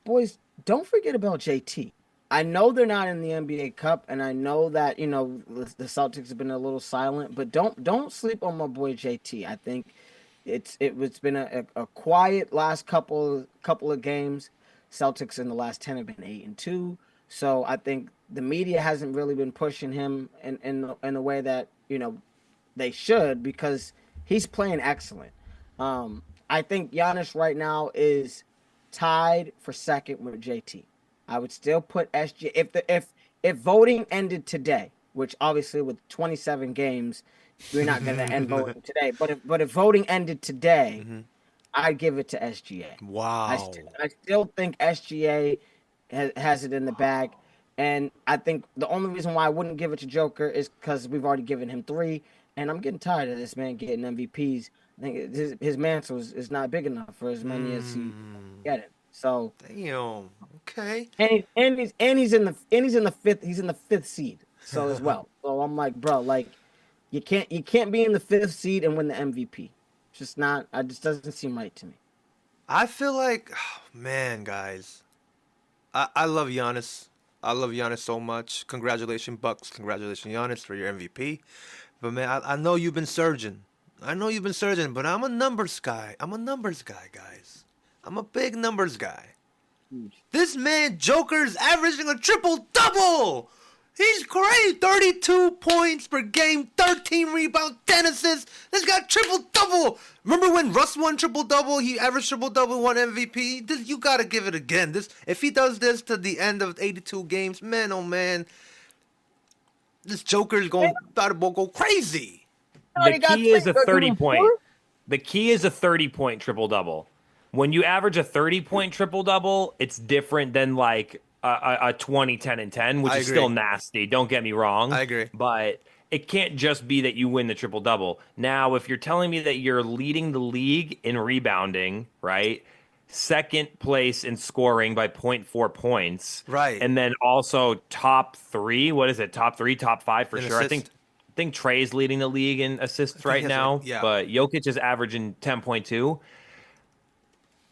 Boys, don't forget about JT. I know they're not in the NBA Cup, and I know that, you know, the Celtics have been a little silent, but don't sleep on my boy JT. I think it's been a quiet last couple of games. Celtics in the last 10 have been 8-2. So I think the media hasn't really been pushing him in the way that, you know, they should, because he's playing excellent. I think Giannis right now is tied for second with JT. I would still put SG if voting ended today, which obviously with 27 games, we're not going to end voting today. But if voting ended today, I'd give it to SGA. Wow. I still think SGA has it in the bag, and I think the only reason why I wouldn't give it to Joker is because we've already given him 3, and I'm getting tired of this man getting MVPs. I think his mantle is not big enough for as many as he get it. So Damn. Okay. and he's in the fifth seed. So as well. So I'm like, bro, like you can't be in the 5th seed and win the MVP. It's just not. It just doesn't seem right to me. I feel like, man, guys, I love Giannis. I love Giannis so much. Congratulations, Bucks. Congratulations, Giannis, for your MVP. But man, I know you've been surging. But I'm a numbers guy. Guys. I'm a big numbers guy. This man, Joker's averaging a triple-double. He's crazy. 32 points per game, 13 rebounds, 10 assists. This guy triple-double. Remember when Russ won triple-double? He averaged triple-double, won MVP. You got to give it again. If he does this to the end of 82 games, man, oh man, this Joker's going to go crazy. The key is a 30-point. The key is a 30-point triple-double. When you average a 30-point triple-double, it's different than like a 20, 10, and 10, which is still nasty. Don't get me wrong. I agree. But it can't just be that you win the triple-double. Now, if you're telling me that you're leading the league in rebounding, right? Second place in scoring by 0.4 points. Right. And then also top 3. What is it? Top 3, top 5 for sure. Assist. I think Trey's leading the league in assists right now. Yeah. But Jokic is averaging 10.2.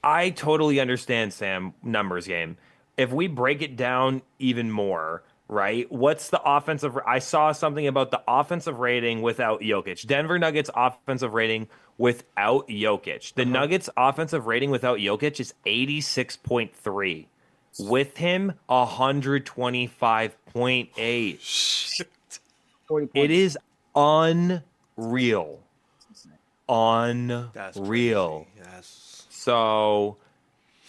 I totally understand, Sam, numbers game. If we break it down even more, right? What's the offensive? I saw something about the offensive rating without Jokic. Denver Nuggets offensive rating without Jokic. The Nuggets offensive rating without Jokic is 86.3. With him, 125.8. It is unreal. That's Unreal. crazy. Yes. So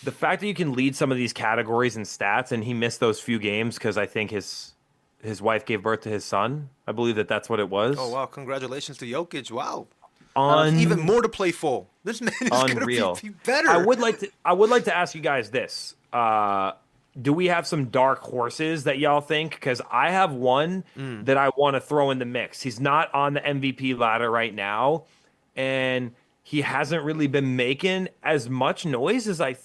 the fact that you can lead some of these categories and stats, and he missed those few games because I think his his wife gave birth to his son. I believe that's what it was. Oh wow! Congratulations to Jokic. Wow. Even Un- more to play for. This man is gonna Unreal. be better. I would like to ask you guys this. Do we have some dark horses that y'all think? Because I have one that I want to throw in the mix. He's not on the MVP ladder right now, and he hasn't really been making as much noise as I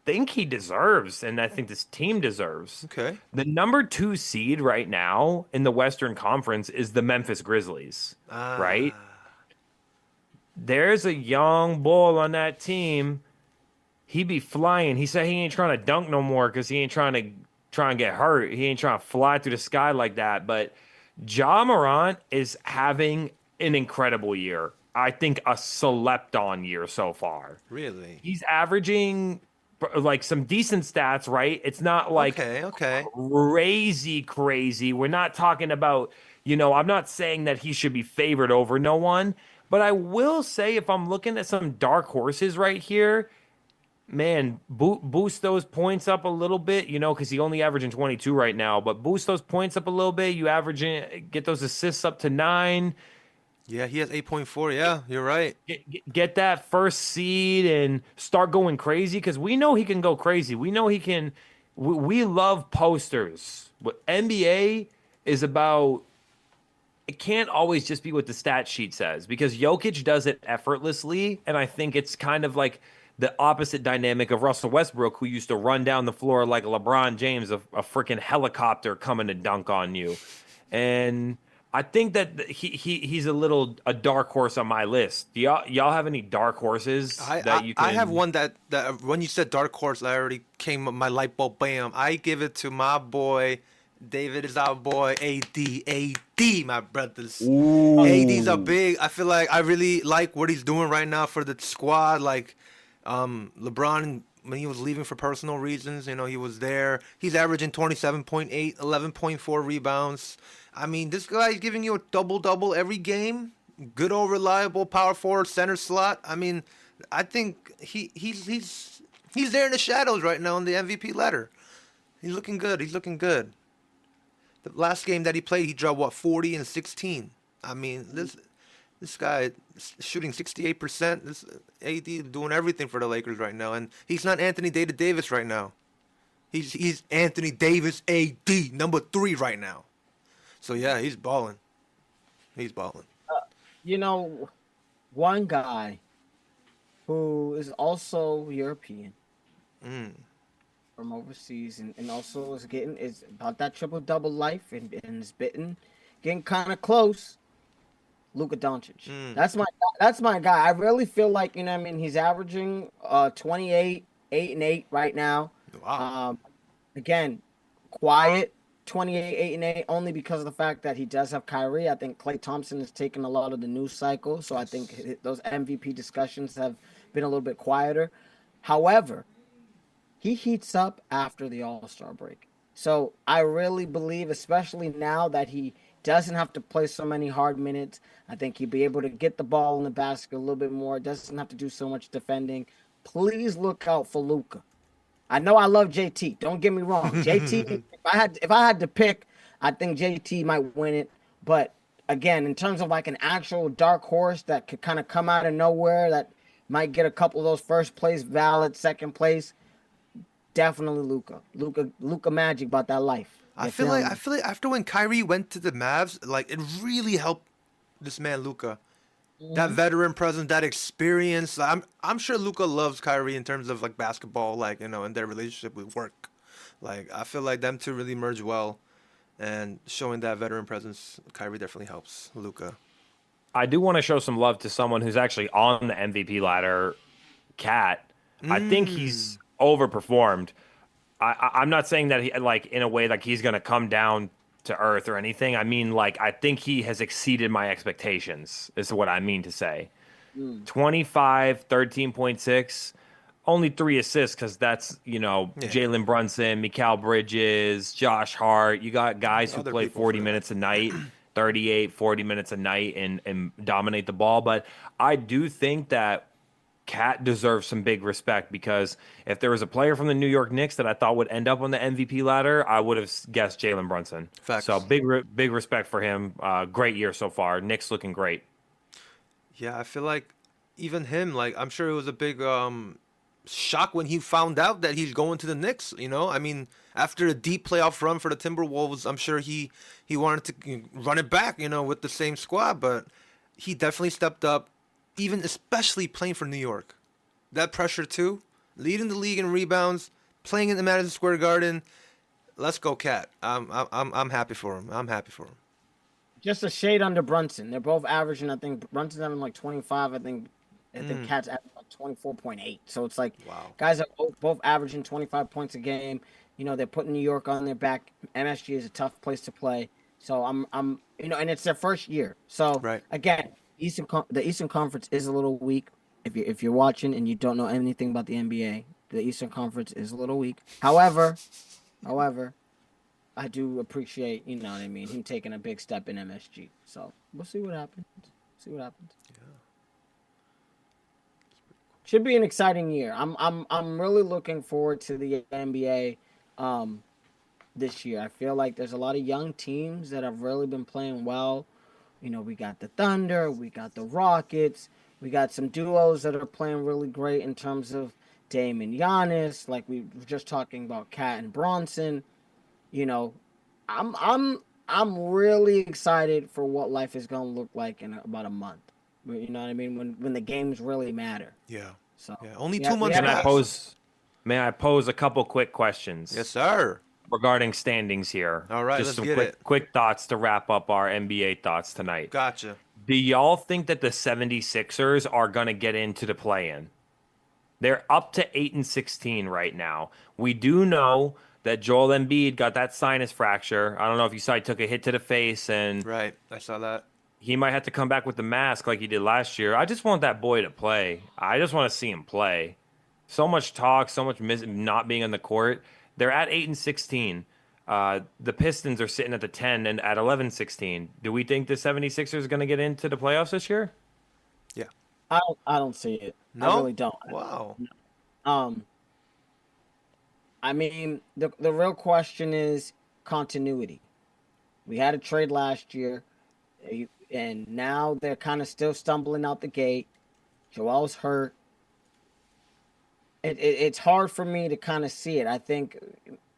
think he deserves, and I think this team deserves. Okay. The number 2 seed right now in the Western Conference is the Memphis Grizzlies, right? There's a young bull on that team. He be flying. He said he ain't trying to dunk no more because he ain't trying to get hurt. He ain't trying to fly through the sky like that. But Ja Morant is having an incredible year. I think a slept-on year so far. Really? He's averaging like some decent stats, right? It's not like Okay. crazy. We're not talking about, I'm not saying that he should be favored over no one. But I will say, if I'm looking at some dark horses right here, man, boost those points up a little bit, because he only averaging 22 right now. But boost those points up a little bit. You get those assists up to 9. Yeah, he has 8.4. Yeah, you're right. Get that first seed and start going crazy, because we know he can go crazy. We know he can. We love posters. What NBA is about. It can't always just be what the stat sheet says, because Jokic does it effortlessly, and I think it's kind of like the opposite dynamic of Russell Westbrook, who used to run down the floor like LeBron James, a freaking helicopter coming to dunk on you. And I think that he's a dark horse on my list. Do y'all have any dark horses that you can? I have one that when you said dark horse, I already came up my light bulb. Bam! I give it to my boy. David is our boy. AD, my brothers. Ooh. AD's a big. I feel like I really like what he's doing right now for the squad. Like, LeBron, when he was leaving for personal reasons, he was there. He's averaging 27.8, 11.4 rebounds. I mean, this guy's giving you a double-double every game. Good old reliable power forward, center slot. I mean, I think he's there in the shadows right now on the MVP ladder. He's looking good. The last game that he played, he dropped 40 and 16. I mean, this guy is shooting 68%. This AD doing everything for the Lakers right now, and he's not Anthony Davis right now. He's Anthony Davis AD number 3 right now. So yeah, he's balling. One guy who is also European. From overseas and also is about that triple-double life and is getting kind of close. Luka Doncic. That's my guy. I really feel like, he's averaging 28, 8 and 8 right now. Wow. Again, quiet 28, 8 and 8 only because of the fact that he does have Kyrie. I think Klay Thompson has taken a lot of the news cycle, so I think those MVP discussions have been a little bit quieter. However, he heats up after the All-Star break. So I really believe, especially now that he doesn't have to play so many hard minutes, I think he'll be able to get the ball in the basket a little bit more. Doesn't have to do so much defending. Please look out for Luka. I know I love JT. Don't get me wrong. JT, if I had to pick, I think JT might win it. But again, in terms of like an actual dark horse that could kind of come out of nowhere, that might get a couple of those first place valid, second place, definitely Luka magic about that life. I feel like after when Kyrie went to the Mavs, like it really helped this man Luka. That veteran presence, that experience. I'm sure Luka loves Kyrie in terms of like basketball, like and their relationship with work. Like I feel like them two really merge well, and showing that veteran presence, Kyrie definitely helps Luka. I do want to show some love to someone who's actually on the MVP ladder, Cat. I think he's overperformed. I'm not saying that he like in a way like he's gonna come down to earth or anything. I mean, like I think he has exceeded my expectations. Is what I mean to say. 25, 13.6, only 3 assists because that's Jalen Brunson, Mikal Bridges, Josh Hart. You got guys who play 40 minutes a night, 38, 40 minutes a night and dominate the ball. But I do think that Cat deserves some big respect, because if there was a player from the New York Knicks that I thought would end up on the MVP ladder, I would have guessed Jalen Brunson. Facts. So big respect for him. Great year so far. Knicks looking great. Yeah, I feel like even him, like I'm sure it was a big shock when he found out that he's going to the Knicks. I mean, after a deep playoff run for the Timberwolves, I'm sure he wanted to run it back, with the same squad, but he definitely stepped up, even especially playing for New York. That pressure too, leading the league in rebounds, playing in the Madison Square Garden. Let's go, Cat. I'm happy for him. I'm happy for him. Just a shade under Brunson. They're both averaging. I think Brunson's having like 25. I think Cat's averaging like 24.8. So it's like, Wow. guys are both averaging 25 points a game. They're putting New York on their back. MSG is a tough place to play. So I'm and it's their first year. So Right. Again, the Eastern Conference is a little weak. If you're watching and you don't know anything about the NBA, the Eastern Conference is a little weak. However, I do appreciate, him taking a big step in MSG. So we'll see what happens. Yeah. Should be an exciting year. I'm really looking forward to the NBA this year. I feel like there's a lot of young teams that have really been playing well. We got the Thunder, we got the Rockets, we got some duos that are playing really great in terms of Dame and Giannis, like we were just talking about Cat and Bronson. I'm really excited for what life is going to look like in about a month. You know what I mean? When the games really matter. Yeah. So Yeah. Only 2 months May I pose a couple quick questions? Yes, sir. Regarding standings here. All right, just let's some get it. quick thoughts to wrap up our NBA thoughts tonight. Gotcha. Do y'all think that the 76ers are going to get into the play-in? They're up to 8-16 right now. We do know that Joel Embiid got that sinus fracture. I don't know if you saw he took a hit to the face, and Right. I saw that. he might have to come back with the mask like he did last year. I just want that boy to play. I just want to see him play. So much talk, so much not being on the court. They're at 8-16. The Pistons are sitting at the 10 and at 11-16. Do we think the 76ers are going to get into the playoffs this year? Yeah. I don't see it. No? I really don't. Wow. I mean, the real question is continuity. We had a trade last year, and now they're kind of still stumbling out the gate. Joel's hurt. It's hard for me to kind of see it. I think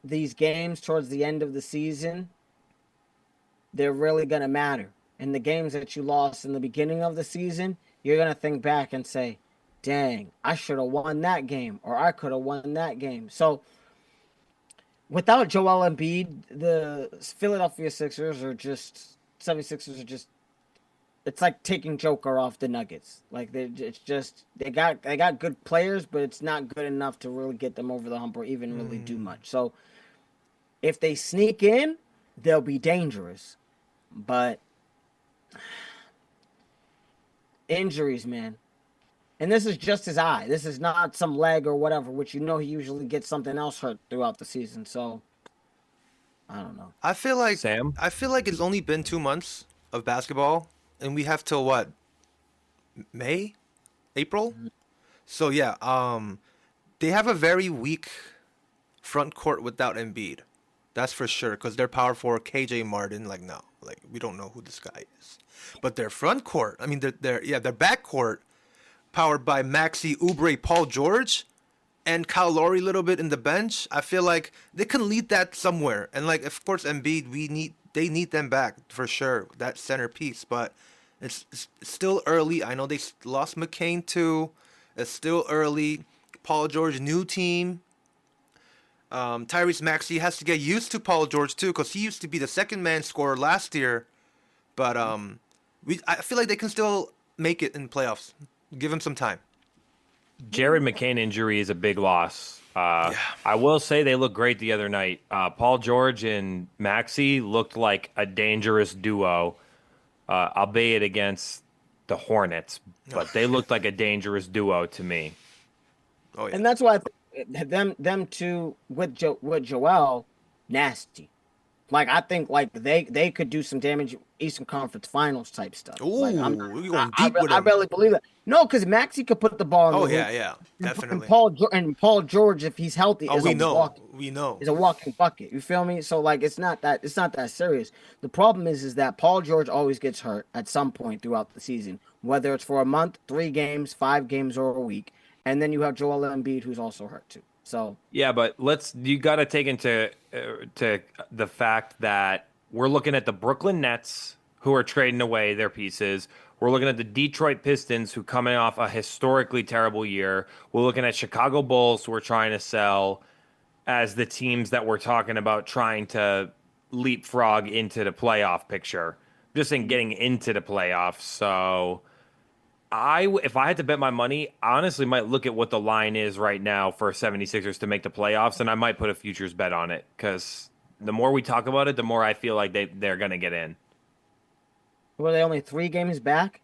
these games towards the end of the season, they're really going to matter. And the games that you lost in the beginning of the season, you're going to think back and say, dang, I should have won that game, or I could have won that game. So without Joel Embiid, the Philadelphia 76ers are just it's like taking Joker off the Nuggets. Like they got good players, but it's not good enough to really get them over the hump or even really do much. So if they sneak in, they'll be dangerous. But injuries, man. And this is just his eye. This is not some leg or whatever, which he usually gets something else hurt throughout the season. So I don't know. I feel like Sam? I feel like it's only been 2 months of basketball, and we have till what? May? April? So yeah, they have a very weak front court without Embiid. That's for sure, because their power forward KJ Martin, we don't know who this guy is. But their front court, I mean their back court, powered by Maxey, Oubre, Paul George, and Kyle Lowry a little bit in the bench. I feel like they can lead that somewhere. And of course Embiid, they need them back for sure, that centerpiece. But it's still early. I know they lost McCain too. It's still early. Paul George, new team. Tyrese Maxey has to get used to Paul George too, because he used to be the second man scorer last year. But I feel like they can still make it in playoffs. Give him some time. Jared McCain injury is a big loss. I will say they looked great the other night. Paul George and Maxey looked like a dangerous duo, albeit against the Hornets, but they looked like a dangerous duo to me. Oh yeah. And that's why them two with Joel, nasty. Like I think like they could do some damage Eastern Conference Finals type stuff. Ooh, Like we're going deep with I him. really believe that. No, because Maxey could put the ball in Oh the yeah, hoop. yeah, definitely. And Paul George, if he's healthy, Oh, we know. is a walking bucket. You feel me? So like it's not that serious. The problem is that Paul George always gets hurt at some point throughout the season, whether it's for a month, 3 games, 5 games, or a week. And then you have Joel Embiid who's also hurt too. So Yeah, but you got to take into to the fact that we're looking at the Brooklyn Nets who are trading away their pieces. We're looking at the Detroit Pistons who coming off a historically terrible year. We're looking at Chicago Bulls who are trying to sell as the teams that we're talking about trying to leapfrog into the playoff picture. Just in getting into the playoffs. So if I had to bet my money, I honestly might look at what the line is right now for 76ers to make the playoffs, and I might put a futures bet on it because the more we talk about it, the more I feel like they're going to get in. were they only 3 games back?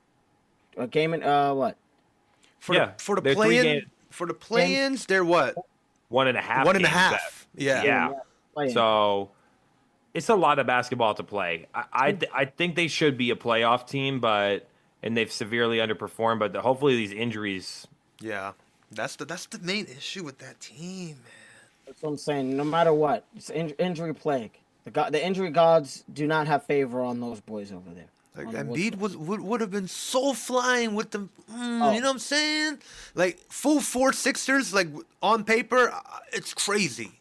A game in what? For Yeah, the they're for the play-ins, they're what? 1.5. One and a games half. back. Yeah. Yeah. Play-in. So it's a lot of basketball to play. I think they should be a playoff team, and they've severely underperformed. But hopefully these injuries. Yeah. That's the main issue with that team, man. That's what I'm saying. No matter what, it's injury plague. The injury gods do not have favor on those boys over there. Like On the Embiid would have been so flying with them. You know what I'm saying? Like full 4 Sixers, like on paper, it's crazy.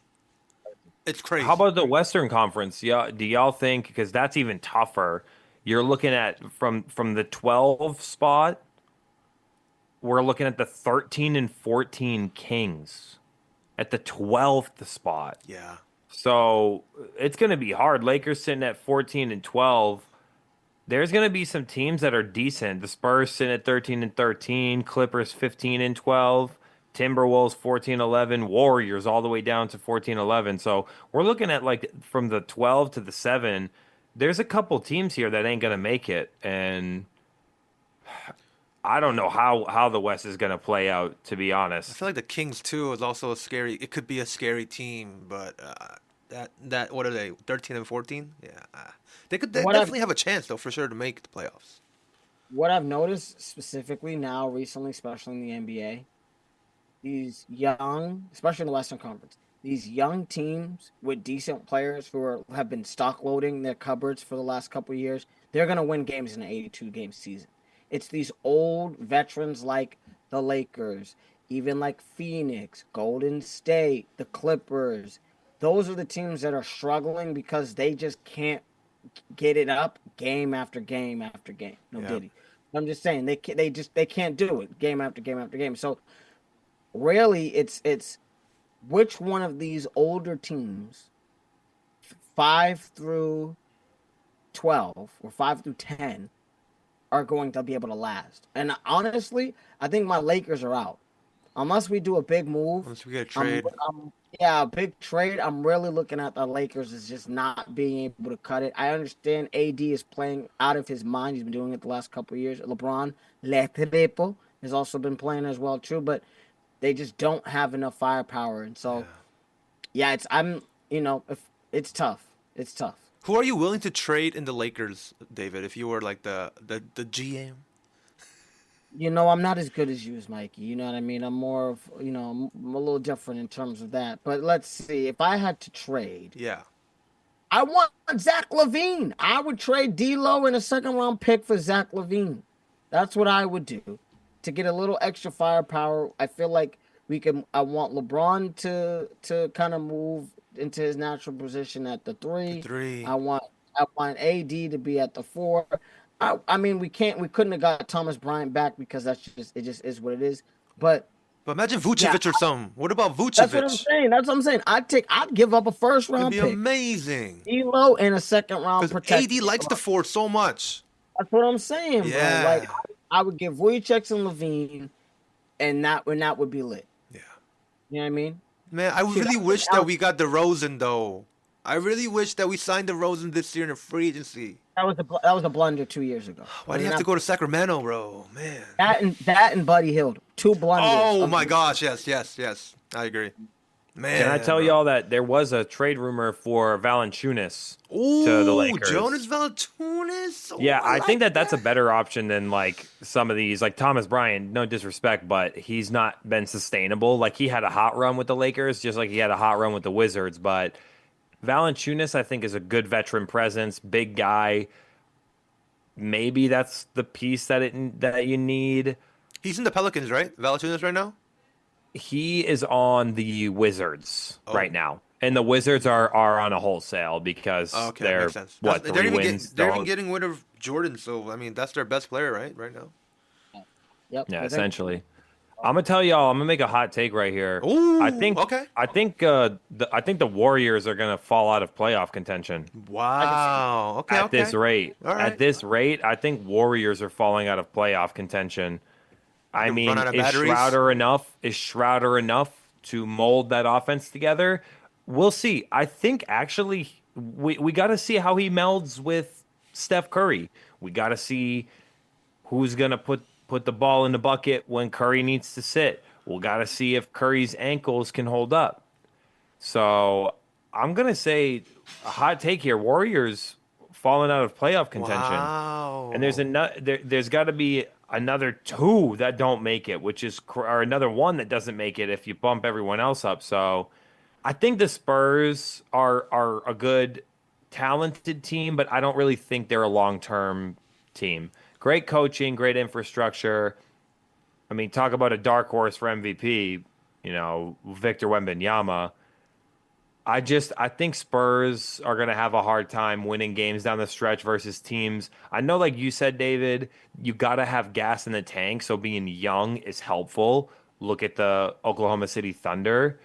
It's crazy. How about the Western Conference? Yeah, do y'all think, because that's even tougher? You're looking at from the 12 spot. We're looking at the 13 and 14 Kings at the 12th spot. Yeah. So it's going to be hard. Lakers sitting at 14 and 12. There's going to be some teams that are decent. The Spurs sitting at 13 and 13, Clippers 15 and 12, Timberwolves 14-11, Warriors all the way down to 14-11. So we're looking at like from the 12 to the 7. There's a couple teams here that ain't going to make it, and I don't know how the West is going to play out, to be I honest. feel like the Kings too is also a scary. It could be a scary team, but that what are they? 13 and 14? Yeah. They definitely have a chance though, for sure, to make the playoffs. What I've noticed specifically now, recently, especially in the NBA, these young, especially in the Western Conference, these young teams with decent players who have been stock loading their cupboards for the last couple of years, they're going to win games in an 82-game season. It's these old veterans like the Lakers, even like Phoenix, Golden State, the Clippers. Those are the teams that are struggling because they just can't get it up game after game after game. No Diddy. I'm just saying they can't do it game after game after game. So really, it's which one of these older teams, 5 through 12 or 5 through 10, are going to be able to last. And honestly, I think my Lakers are out. Unless we do a big move. Unless we get a trade. A big trade. I'm really looking at the Lakers as just not being able to cut it. I understand AD is playing out of his mind. He's been doing it the last couple of years. LeBron, Le Triple, has also been playing as well, too. But they just don't have enough firepower. And so, it's tough. It's tough. Who are you willing to trade in the Lakers, David, if you were like the GM? I'm not as good as you, Mikey. You know what I mean? I'm more of, I'm a little different in terms of that. But let's see. If I had to trade, I want Zach LaVine. I would trade D'Lo in a second-round pick for Zach LaVine. That's what I would do to get a little extra firepower. I feel like I want LeBron to kind of move into his natural position at the 3. I want AD to be at the 4. I mean, we couldn't have got Thomas Bryant back because it just is what it is. But imagine Vucevic or something. What about Vucevic? That's what I'm saying. I'd give up a first round pick. It'd be amazing. D'Lo and a second round protection. AD likes the 4 so much. That's what I'm saying, bro. Like I would give Vucevic and LaVine, and that would be lit. Yeah. You know what I mean? Man, I really wish that we got DeRozan though. I really wish that we signed DeRozan this year in a free agency. That was a blunder 2 years ago. Why do you have to go to Sacramento, bro? Man. That and Buddy Hield, 2 blunders. Oh my gosh, yes. I agree. Man, Can I tell bro. y'all that there was a trade rumor for Valanciunas Ooh, to the Lakers? Jonas Valanciunas. Ooh, Yeah, I think like that's a better option than like some of these, like Thomas Bryant. No disrespect, but he's not been sustainable. Like he had a hot run with the Lakers, just like he had a hot run with the Wizards. But Valanciunas, I think, is a good veteran presence, big guy. Maybe that's the piece that you need. He's in the Pelicans, right? Valanciunas right now. He is on the Wizards Oh. right now, and the Wizards are on a wholesale because Oh, okay, that they're makes sense. what They're 3 even wins. they're even getting rid of Jordan, so I mean that's their best player, right now. Yep. Yeah, I think- essentially. I'm gonna tell y'all. I'm gonna make a hot take right here. Ooh, I think. okay. I think the Warriors are gonna fall out of playoff contention Wow. Okay. at Okay. this rate. All right. At this rate, I think Warriors are falling out of playoff contention. I Gonna mean, run out of is batteries? Schroeder enough? Is Schroeder enough to mold that offense together? We'll see. I think actually we got to see how he melds with Steph Curry. We got to see who's gonna put the ball in the bucket when Curry needs to sit. We'll got to see if Curry's ankles can hold up. So I'm gonna say a hot take here: Warriors falling out of playoff contention. Wow. And there's got to be another 2 that don't make it, which is or another 1 that doesn't make it if you bump everyone else up. So I think the Spurs are a good, talented team, but I don't really think they're a long-term team. Great coaching, great infrastructure. I mean, talk about a dark horse for MVP, Victor Wembanyama. I think Spurs are going to have a hard time winning games down the stretch versus teams. I know, like you said, David, you got to have gas in the tank, so being young is helpful. Look at the Oklahoma City Thunder.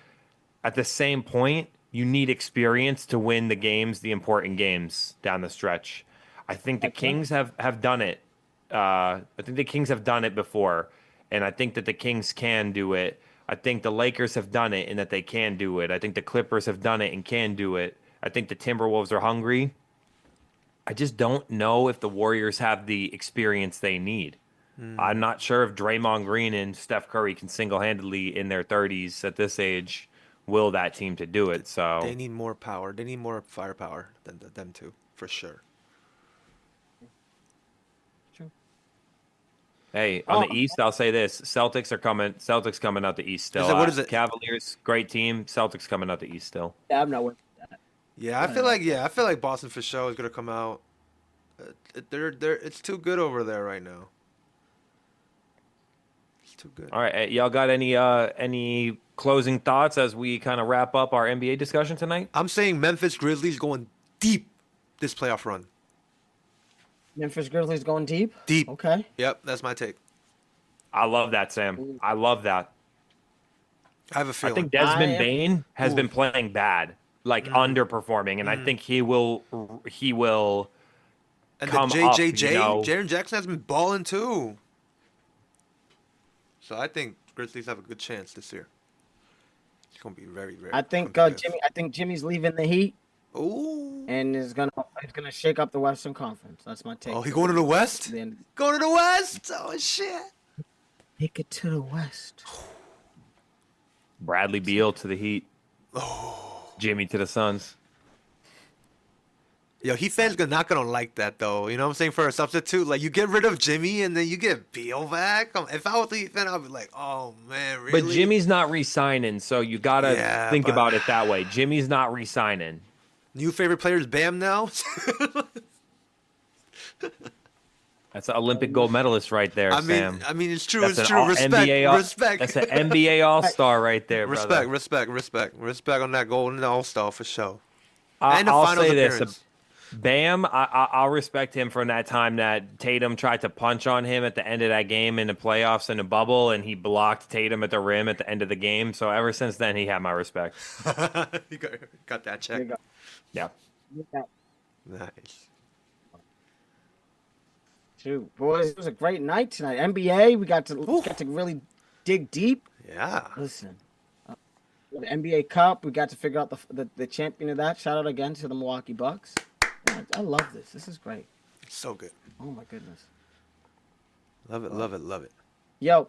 At the same point, you need experience to win the important games down the stretch. I think the Kings have done it. I think the Kings have done it before, and I think that the Kings can do it. I think the Lakers have done it and that they can do it. I think the Clippers have done it and can do it. I think the Timberwolves are hungry. I just don't know if the Warriors have the experience they need. I'm not sure if Draymond Green and Steph Curry can single-handedly in their 30s at this age will that team to do it. So They need more power. They need more firepower than them two, for sure. hey, on the East, I'll say this: Celtics coming out the East still. What is it? Cavaliers, great team. Celtics coming out the East still. Yeah, I'm not with that. Yeah, I feel like Boston for sure is gonna come out. It's too good over there right now. It's too good. All right, y'all got any closing thoughts as we kind of wrap up our NBA discussion tonight? I'm saying Memphis Grizzlies going deep this playoff run. Memphis Grizzlies going deep. Deep. Okay. Yep, that's my take. I love that, Sam. I love that. I have a I feeling. think Desmond I am- Bane has been playing bad, like underperforming, and I think he will and come the up, JJJ, you know. Jaren Jackson has been balling too. So I think Grizzlies have a good chance this year. It's gonna be very, very. I think competitive. Jimmy's leaving the Heat Ooh. and he's gonna shake up the Western Conference. That's my take. Oh, he going to the West? Then Going to the West? Oh shit. take it to the West. Bradley Beal to the Heat, Jimmy to the Suns. Yo, Heat fans are not gonna like that though. You know what I'm saying? For a substitute, like you get rid of Jimmy and then you get Beal back. If I was the Heat fan, I'd be like, oh man, really? But Jimmy's not re-signing, so you gotta Yeah, think but- about it that way. Jimmy's not re-signing. New favorite player is Bam now. That's an Olympic gold medalist right there, Sam. I mean, it's true. That's It's an true. Respect, respect. That's an NBA All-Star right there, brother. respect on that golden All-Star for sure. I- And the I'll finals say this: appearance. Bam, I'll respect him from that time that Tatum tried to punch on him at the end of that game in the playoffs in the bubble, and he blocked Tatum at the rim at the end of the game. So ever since then, he had my respect. You got that There you check. go. Yeah. Yeah. Nice. Shoot, boys, it was a great night tonight. NBA, we got to really dig deep. Yeah. Listen, the NBA Cup, we got to figure out the champion of that. Shout out again to the Milwaukee Bucks. I love this. This is great. It's so good. Oh my goodness. Love it, love it, love it. Yo.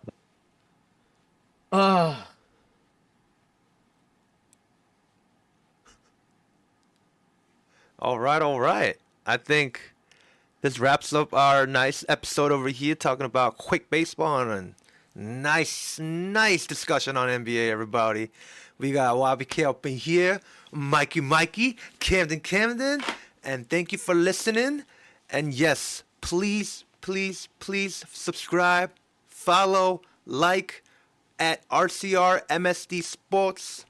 All right, all right. I think this wraps up our nice episode over here talking about quick baseball and a nice discussion on NBA, everybody. We got YBK up in here, Mikey, Camden, and thank you for listening. And yes, please subscribe, follow, like at RCR MSD Sports,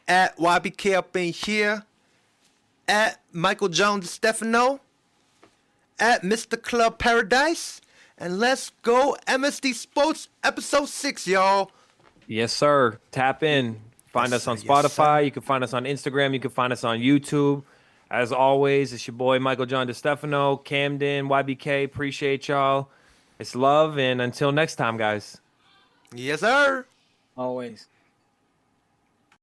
at YBK up in here, at Michael Jones Stefano, at Mr. Club Paradise, and let's go MSD Sports episode 6, y'all. Yes, sir. Tap in. Find us on Spotify. You can find us on Instagram. You can find us on YouTube. As always, it's your boy Michael John DeStefano, Camden, YBK. Appreciate y'all. It's love, and until next time, guys. Yes, sir. Always.